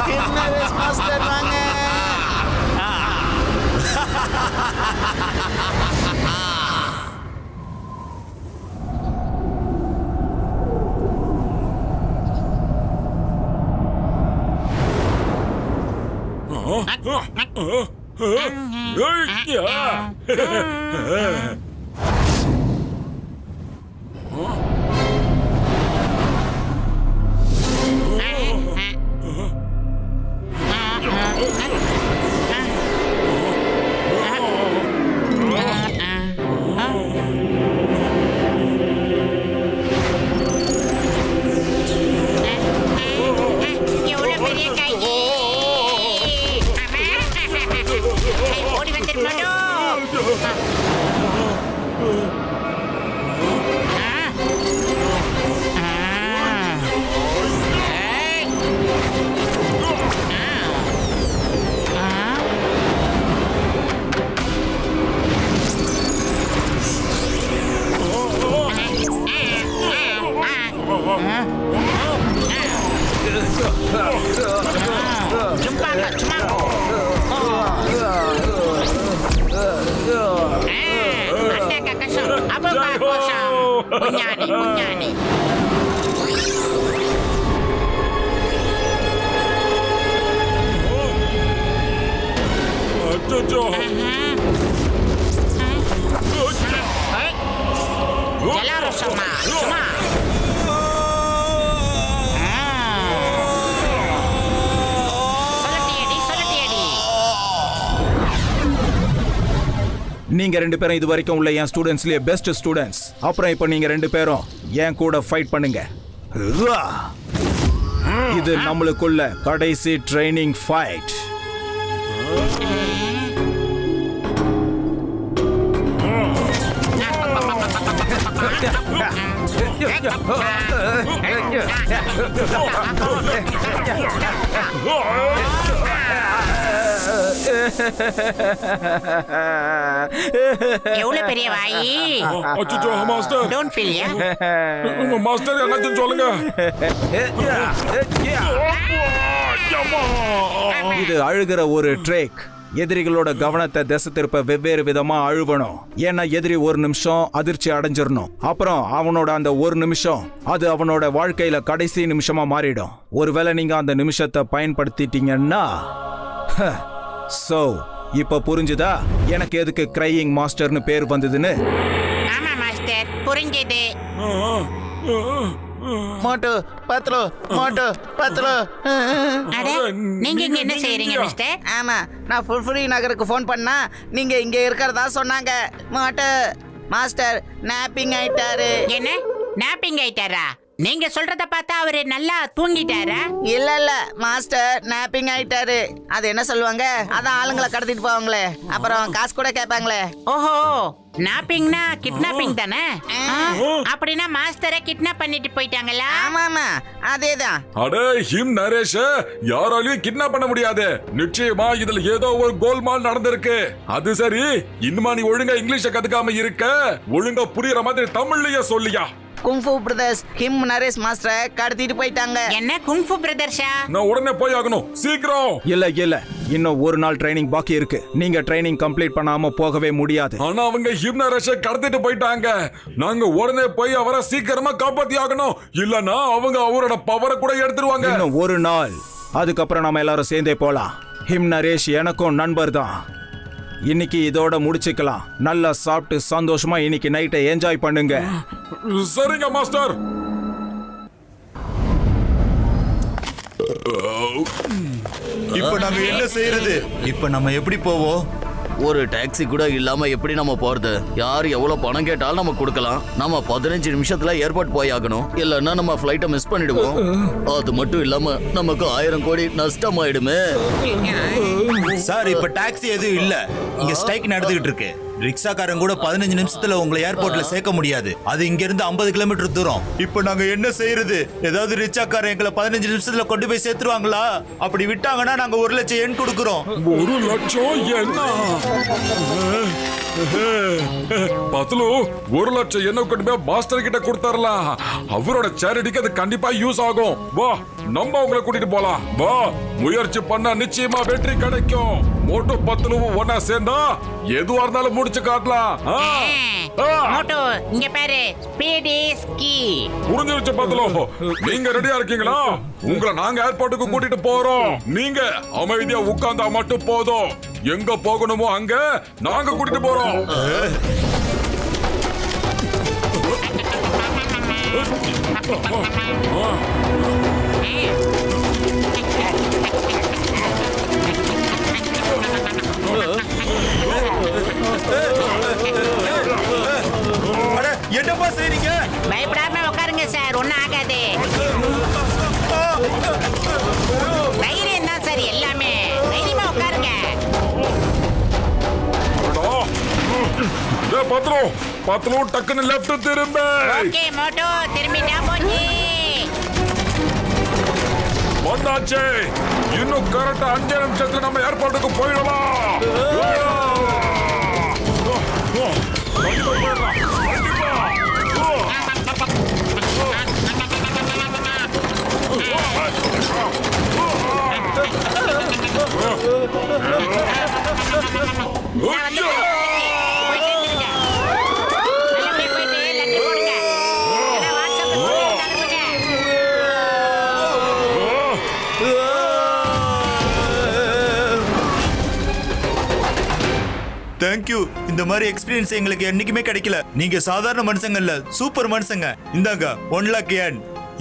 ஹிம்னாரிஸ் மாஸ்டர், வாங்க. நீங்க 2 பேரும் இது வரைக்கும் உள்ள என் ஸ்டூடெண்ட்ஸ்லயே பெஸ்ட் ஸ்டூடெண்ட்ஸ். அப்புறம் இப்போ நீங்க 2 பேரும் என் கூட ஃபைட் பண்ணுங்க. இது நம்மளுக்குள்ள கடைசி ட்ரைனிங் ஃபைட். எவ்வளவு பெரிய வாயி. அச்சச்சோ master, don't feel yeah master, என்னன்னு சொல்லுங்க. இது அழுகிற ஒரு ட்ரேக். எதிரிகளோட கவனத்தை திசை திருப்ப வெவ்வேறு விதமா அழுவணும். ஏன்னா எதிரி ஒரு நிமிஷம் அதிர்ச்சி அடைஞ்சிடணும். அப்புறம் அவனோட அந்த ஒரு நிமிஷம் அது அவனோட வாழ்க்கையில கடைசி நிமிஷமா மாறிடும். ஒருவேளை நீங்க அந்த நிமிஷத்தை பயன்படுத்திட்டீங்கன்னா சோ இப்ப புரிஞ்சுதா எனக்கு எதுக்கு கிரையிங் மாஸ்டர்னு பேர் வந்ததுன்னு? ஆமா மாஸ்டர், புரிஞ்சது. மோட்டு பத்ரு, மோட்டு பத்ரு. அட, நீங்க இங்க என்ன செய்றீங்க மிஸ்டர்? ஆமா, நான் ஃபுல்ஃப்ரீ நகருக்கு ஃபோன் பண்ணா நீங்க இங்க இருக்கிறதா சொன்னாங்க. மோட்டு மாஸ்டர் நாப்பிங் ஆயிட்டாரு. என்ன நாப்பிங் ஆயிட்டாரா? நீங்க சொல்றத பார்த்தா அவரு நல்லா தூங்கிட்டாரா? இல்ல மாஸ்டர் நாப்பிங் ஆயிட்டாரு. அது என்ன சொல்லுவாங்க, அதான் ஆளுங்களை கடத்திட்டு போவாங்களே, அப்புறம் காசு கூட கேட்பாங்களே. ஓஹோ, நாப்பிங்னா கிட்னாப்பிங் தானே? அப்படின்னா மாஸ்டரை கிட்னாப் பண்ணிட்டு போயிட்டாங்களா? ஆமாமா, அதேதான். அடே ஹிம் நரேஷ், யாராலையும் கிட்னாப் பண்ண முடியாது. நிச்சயமா இதுல ஏதோ ஒரு கோல்மால் நடந்திருக்கு. அது சரி, இன்னுமா நீ ஒழுங்கா இங்கிலீஷ கத்துக்காம இருக்க? ஒழுங்கா புரியுற மாதிரி தமிழ்லயே சொல்லியா? குங்ஃபு பிரதர்ஸ் ஹிம் நரேஷ் மாஸ்டரை கடத்திட்டு போயிட்டாங்க. என்ன குங்ஃபு பிரதர்ஷா? நான் உடனே போய் ஆகணும், சீக்கிரம். இல்ல இன்னும் ஒரு நாள் ட்ரைனிங் பாக்கி இருக்கு. நீங்க ட்ரைனிங் கம்ப்ளீட் பண்ணாம போகவே முடியாது. ஆனா அவங்க ஹிம்னரேஷ கடத்திட்டு போயிட்டாங்க. நாங்க உடனே போய் அவரை சீக்கிரமா காப்பாத்தி ஆகணும். இல்லனா அவங்க அவரோட பவரை கூட எடுத்துருவாங்க. இன்னும் ஒரு நாள், அதுக்கப்புறம் நாம எல்லாரும் சேர்ந்தே போலாம். ஹிம் நரேஷ் எனக்கும் நண்பர் தான். இன்னைக்கு இதோட முடிச்சுக்கலாம். நல்லா சாப்பிட்டு சந்தோஷமா இன்னைக்கு நைட்டை என்ஜாய் பண்ணுங்க. சரிங்க மாஸ்டர். இப்போ நாங்க என்ன செய்யறது? இப்போ நம்ம எப்படி போவோம்? ஒரு டாக்ஸி கூட இல்லாம எப்படி நம்ம போறது? யார் எவ்வளவு பணம் கேட்டாலும் நம்ம கொடுக்கலாம். நம்ம 15 நிமிஷத்துல ஏர்போர்ட் போய் ஆகணும். இல்லன்னா நம்ம ஃபிளைட்டை மிஸ் பண்ணிடுவோம். அது மட்டும் இல்லாம நமக்கு 1000 கோடி நஷ்டம் ஆயிடுமே. சார், இப்ப டாக்ஸி எதுவும் இல்ல. இங்க ஸ்ட்ரைக் நடந்துகிட்டு இருக்கு. ரிக்ஷாக்காரன் கூட 15 நிமிஷத்துல உங்களை ஏர்போர்ட்ல சேர்க்க முடியாது. அது இங்க இருந்து 50 கிலோமீட்டர் தூரம். இப்போ நாங்க என்ன செய்யறது? ஏதாவது ரிக்ஷாக்காரன் எங்களை 15 நிமிஷத்துல கொண்டு போய் சேர்த்துருவாங்களா? அப்படி விட்டாங்கன்னா நாங்க 1 லட்சம் எண் கொடுக்குறோம். 1 லட்சம் என்ன? பத்லு, 1 லட்சம் என்ன கொண்டு போய் மாஸ்டர் கிட்ட கொடுத்தாரலாம். அவரோட சேரிட்டிக்கு அது கண்டிப்பா யூஸ் ஆகும். வா, நம்ம அவங்களை கூட்டிட்டு போலாம். வா, முயற்சி பண்ணா நிச்சயமா வெற்றி கிடைக்கும். மோட்டு பத்லுவும் ஒன்னா சேர்ந்தா எதுவா இருந்தாலும் முடிச்சு காட்டலாம். மோட்டு, இங்க பாரு, ஸ்பீட் இஸ் கீ. புரிஞ்சிருச்சு பத்லு. நீங்க ரெடியா இருக்கீங்களா? உங்களை நாங்க ஏர்போர்ட்டுக்கு கூட்டிட்டு போறோம். நீங்க அமைதியா உட்கார்ந்தா மட்டும் போதும். எங்க போகணுமோ அங்க நாங்க கூட்டிட்டு போறோம். என்னப்பா செய்றீங்க? பயப்படாம உட்காருங்க சார், ஒண்ணும் ஆகாது. தைரியம் தான் சார் எல்லாமே. தைரியமா உட்காருங்க. பத்லு டக்குன்னு லெஃப்ட் திரும்ப. ஓகே மோட்டோ, திரும்பிட்டா போச்சு. வந்தாச்சு. இன்னும் கரெக்டா 5 நிமிஷத்துல நம்ம ஏர்போர்ட்டுக்கு போயிடலாம். தேங்க்யூ. இந்த மாதிரி எக்ஸ்பீரியன்ஸ் எங்களுக்கு என்னைக்குமே கிடைக்கல. நீங்க சாதாரண மனுஷங்க இல்ல, சூப்பர் மனுஷங்க. இந்தாங்க 1 லாக் yen.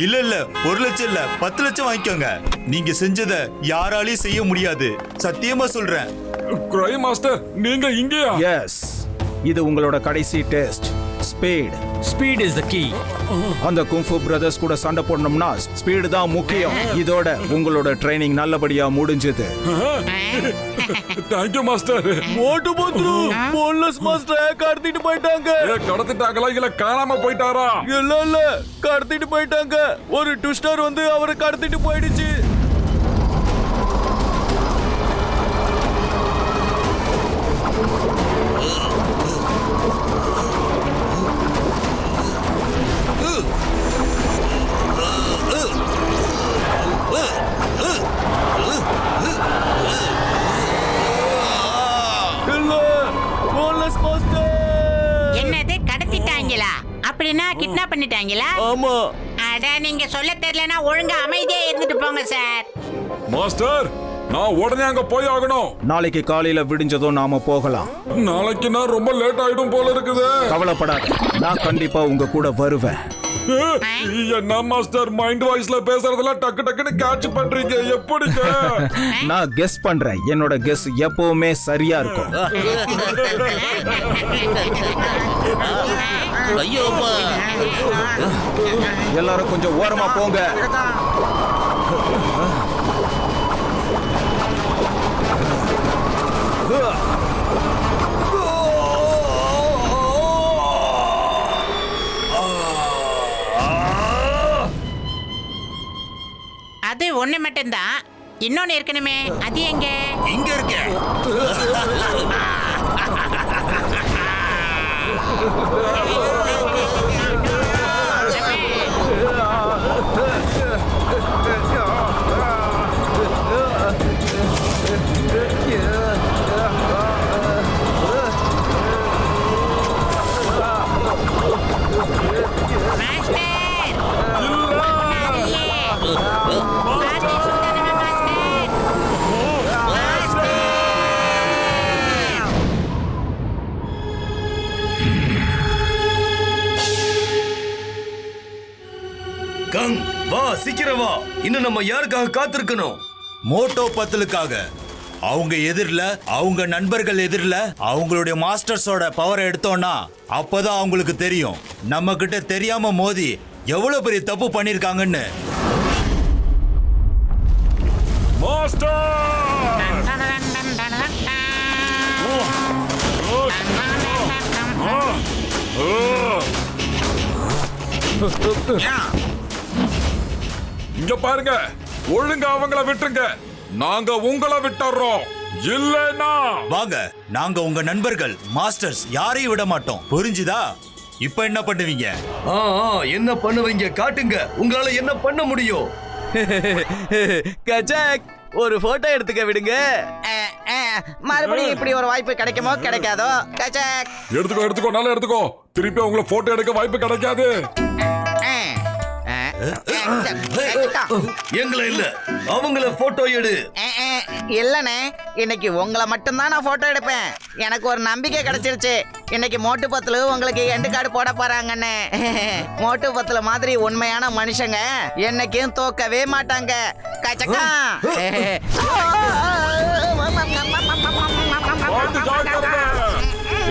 இல்ல 1 லட்சம் இல்ல, 10 லட்சம் வாங்கிக்கோங்க. நீங்க செஞ்சத யாராலையும் செய்ய முடியாது, சத்தியமா சொல்றேன். கிரை மாஸ்டர், நீங்க இங்கயா? எஸ், இது உங்களோட கடைசி test. Speed is the key. அந்த குங்ஃபு பிரதர்ஸ் கூட சண்டை போடணும்னா ஸ்பீடு தான் முக்கியம். இதோட உங்களோட ட்ரைனிங் நல்லபடியா முடிஞ்சது. Thank you master. Motu Patlu, boneless master கடத்திட்டு போயிட்டாங்க. கடத்திட்டாங்களா இல்ல காணாம போயிட்டாரா? இல்ல கடத்திட்டு போயிட்டாங்க. ஒரு ட்விஸ்டர் வந்து அவரை கடத்திட்டு போயிடுச்சு. என்னது, கடத்திட்டாங்களா? அப்படின்னா கிட்னாப் பண்ணிட்டாங்களா? ஆமா. அட, நீங்க சொல்ல தெரியலனா ஒழுங்கா அமைதியா இருந்துட்டு போங்க சார். மாஸ்டர், நான் உடனே அங்க போய் ஆகணும். நாளைக்கு காலையில விடிஞ்சதும் நாம போகலாம். நாளைக்கு நான் ரொம்ப லேட் ஆயிடும் போல இருக்குது. கவலைப்படாத, நான் கண்டிப்பா உங்க கூட வருவேன். என்ன மாஸ்டர், மைண்ட் வாய்ஸ்ல பேசுறதுல டக்கு டக்குன்னு கேட்ச் பண்றீங்க, எப்படிங்க? நான் கெஸ் பண்றேன். என்னோட கெஸ் எப்பவுமே சரியா இருக்கும். ஐயோப்பா, எல்லாரும் கொஞ்சம் ஓரமா போங்க. அது ஒண்ணு மட்டும்தான். இன்னொன்னு இருக்கணுமே, அது எங்க? இங்க இருக்க. சீக்கிரம் வா. இன்னும் நம்ம யாருக்காக காத்திருக்கணும்? மோட்டோ பத்தலுக்காக. அவங்க எதிரில, அவங்க நண்பர்கள் எதிரில அவங்களுடைய மாஸ்டர்ஸோட பவரை எடுத்தோம்னா அப்பதான் அவங்களுக்கு தெரியும் நம்ம கிட்ட தெரியாம மோதி எவ்வளவு பெரிய தப்பு பண்ணிருக்காங்கன்னு. இங்க பாருங்க, ஒழுங்கா அவங்கள விட்டுருங்க. நாங்க உங்களை விட்டுறோம். இல்லனா வாங்க, நாங்க உங்க நண்பர்கள் மாஸ்டர்ஸ் யாரையும் விட மாட்டோம். புரிஞ்சுதா? இப்ப என்ன பண்ணுவீங்க? என்ன பண்ணுவீங்க? காட்டுங்க, உங்களால என்ன பண்ண முடியும்? கஜாக், ஒரு போட்டோ எடுத்துக்க விடுங்க. மறுபடியும் இப்படி ஒரு வாய்ப்பு கிடைக்குமோ கிடைக்காதோ? கஜாக், எடுத்துக்கோ, நல்லா எடுத்துக்கோ. திருப்பி உங்களை போட்டோ எடுக்க வாய்ப்பு கிடைக்காது. எங்களை இல்ல, அவங்கள போட்டோ எடு. இல்லனே, இன்னைக்கு உங்களை மட்டும்தான் நான் போட்டோ எடுப்பேன். எனக்கு ஒரு நம்பிக்கை கிடைச்சிருச்சு. இன்னைக்கு மோட்டு பத்துல உங்களுக்கு எண்டு கார்டு போட போறாங்கன்னு. மோட்டு பத்துல மாதிரி உண்மையான மனுஷங்க என்னைக்கும் தோக்கவே மாட்டாங்க. கச்சக்கா.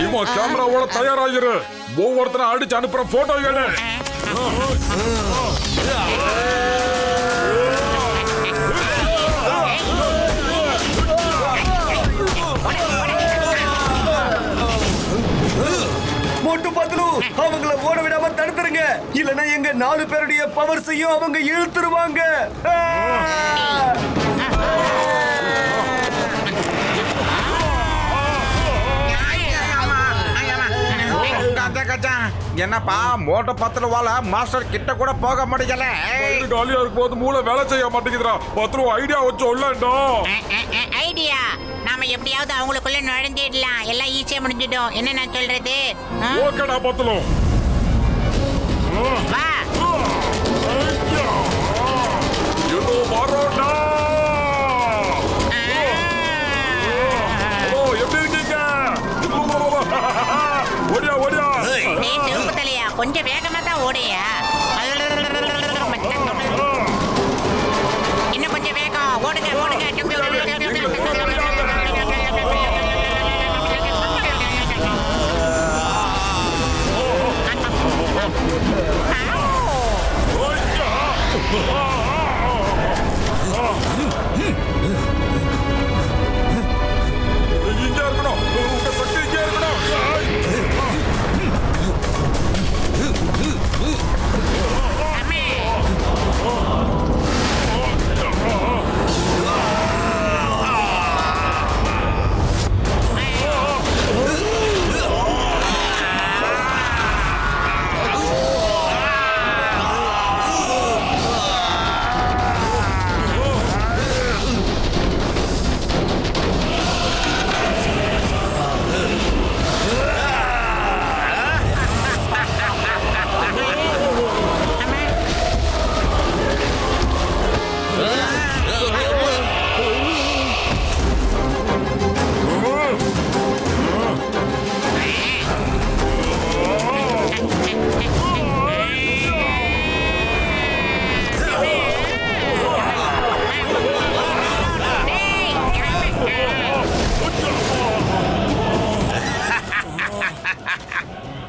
இவன் கேமராவோட தயாராகிரு. ஒவ்வொருத்தனை அடிச்சு அனுப்புற போட்டோ எடு. மோட்டு பத்லு, அவங்கள ஓட விடாம தடுத்துருங்க. இல்லனா எங்க 4 பேருடைய பவர்ஸையும் அவங்க இழுத்துருவாங்க. என்னப்பா மோட்டோ பத்துல வாழ மாஸ்டர் கிட்ட கூட போக முடியல. காலியா இருக்கும் போது மூளை வேலை செய்ய மாட்டேங்குதுடா. 10 ரூபா ஐடியா வச்சு சொல்லண்டா. ஐடியா, நாம எப்படியாவது அவங்களுக்குள்ள நுழைஞ்சிடலாம். எல்லாம் ஈஸியா முடிஞ்சிடும். என்ன நான் சொல்றது? ஓகேடா பத்லு, வா. இதோ வரோடா. ஓ, எப்படி இருக்கீங்க? ஓடியா ஓடியா. நீ சிவப்பு தலையா, கொஞ்சம் வேகமா தான் ஓடியா. இன்னும் கொஞ்சம் வேகம். ஓடுங்க ஓடுங்க. இங்க இருக்கணும். உங்க சக்தி இங்க இருக்கணும்.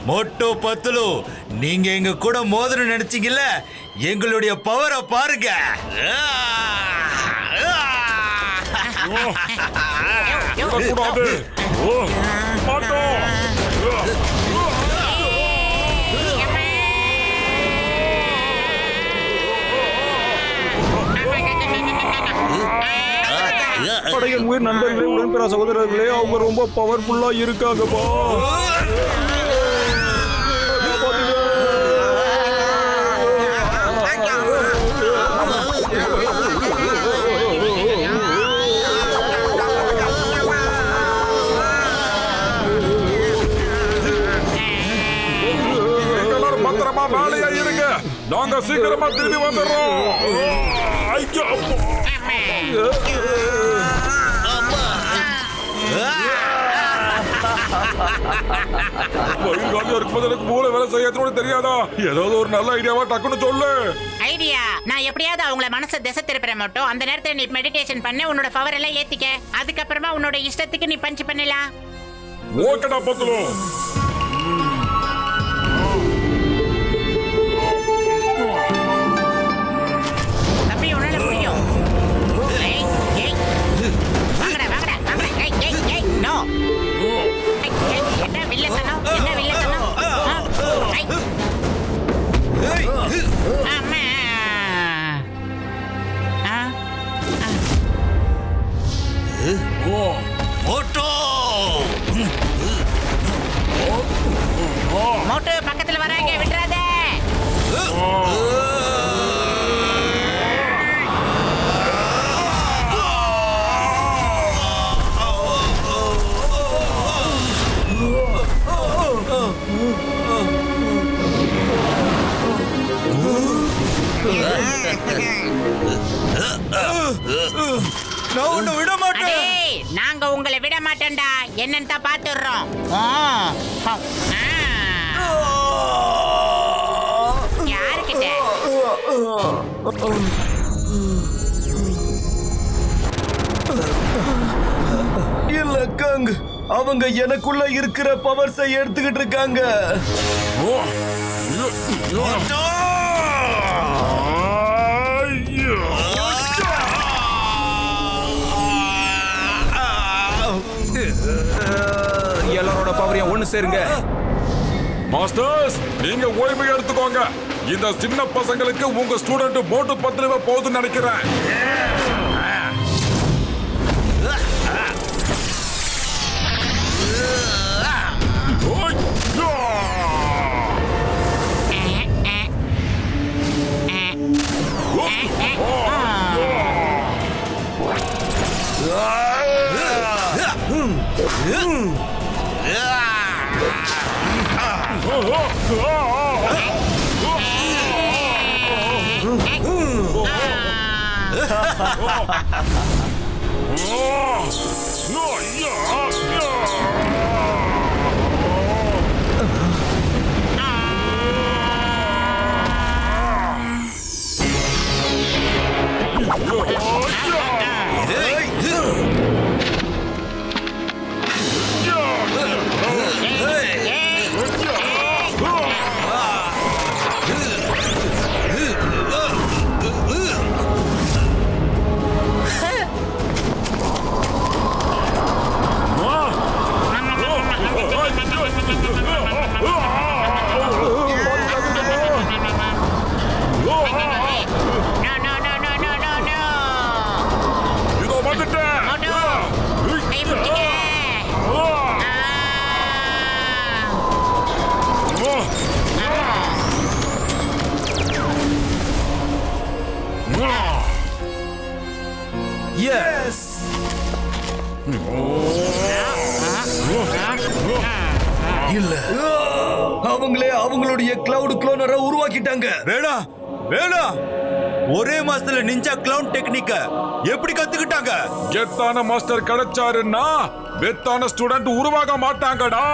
மோட்டோ பத்லு, நீங்க எங்க கூட மோதிர நினைச்சீங்கல்ல, எங்களுடைய பவரை பாருங்க. கூடாது. மாட்டோம். படையின் உயிர் நண்பர்களே, உடன்பிற சகோதரர்களே, அவங்க ரொம்ப பவர்ஃபுல்லா இருக்காங்கப்பா. எல்லாரும் பத்திரமா மேலையா இருங்க. நாங்க சீக்கிரமா திரும்பி வந்துடுறோம். ஐயோ, வயிறு காலியா இருக்கும்போது எனக்கு மூளை வேலை செய்யறதுன்னு தெரியாதா? ஏதாவது ஒரு நல்ல ஐடியாவா டக்குன்னு சொல்லு. ஐடியா, நான் எப்படியாவது அவங்கள மனசை திசை திருப்புறேன் மட்டும். அந்த நேரத்துல நீ மெடிடேஷன் பண்ண, உன்னோட பவர் எல்லாம் ஏத்திக்க. அதுக்கப்புறமா உன்னோட இஷ்டத்துக்கு நீ பஞ்ச் பண்ணலாம். ஓகேடா பத்துலு. தம்பி, உன்னால முடியும். ஏய், ஏய். வாங்கடா, வாங்கடா, வாங்கடா. ஏய், ஏய், ஏய். நோ. ஏய், ஏய், என்ன வில்லத்தனம்? என்ன வில்லத்தனம்? ஏய். அம்மா. மோட்டோ மோட்டோ பக்கத்துல வராங்க, விட்டுறாத. நான் உன்னை விட மாட்டேன். அடே, நாங்க உங்களை விட மாட்டோம்டா. என்னன்னு தான் பாத்துறோம். யாருக்கிட்ட? இல்ல கங், அவங்க எனக்குள்ள இருக்கிற பவர்ஸை எடுத்துக்கிட்டு இருக்காங்க. எல்லாரோட பவரையும் ஒண்ணு சேருங்க. மாஸ்டர்ஸ், நீங்க ஓய்வு எடுத்துக்கோங்க. இந்த சின்ன பசங்களுக்கு உங்க ஸ்டூடெண்ட் மோட்டு பத்திரவ போகுதுன்னு நினைக்கிறேன். Yes! இல்ல, அவங்களே அவங்களுடைய கிளவுட் குளோனரை உருவாக்கிட்டாங்க. வேணா வேணா, ஒரே மாசத்துல நிஞ்சா கிளவுன் டெக்னிக்க எப்படி கத்துக்கிட்டாங்க? கெத்தான மாஸ்டர் கிடைச்சாருன்னா வெத்தான ஸ்டூடெண்ட் உருவாக மாட்டாங்கடா.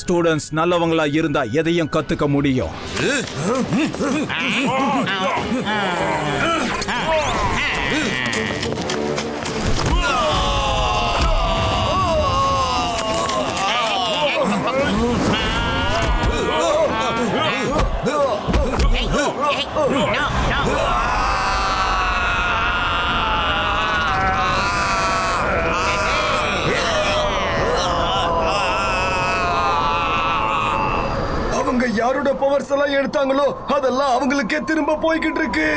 ஸ்டூடெண்ட்ஸ் நல்லவங்களா இருந்தா எதையும் கத்துக்க முடியும். அவங்க யாரோட பவர்ஸ் எல்லாம் எடுத்தாங்களோ அதெல்லாம் அவங்களுக்கே திரும்ப போய்கிட்டு இருக்கு.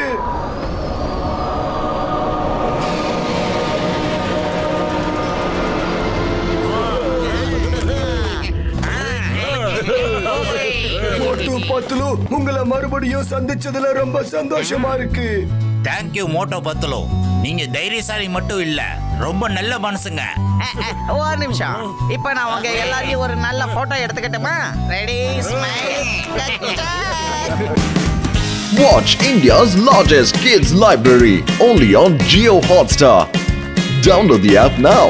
மோட்டு பத்துலு, உங்களை மறுபடியும் சந்திச்சதுல ரொம்ப சந்தோஷமா இருக்கு. Thank you Moto பத்துலு. நீங்க தைரியசாலி மட்டும் இல்ல, ரொம்ப நல்ல மனசுங்க. ஒரு நிமிஷம், இப்ப நான் உங்க எல்லாரையும் ஒரு நல்ல போட்டோ எடுத்துக்கிட்டுமா? Ready, smile. Watch India's largest kids library only on Jio Hotstar. Download the app now.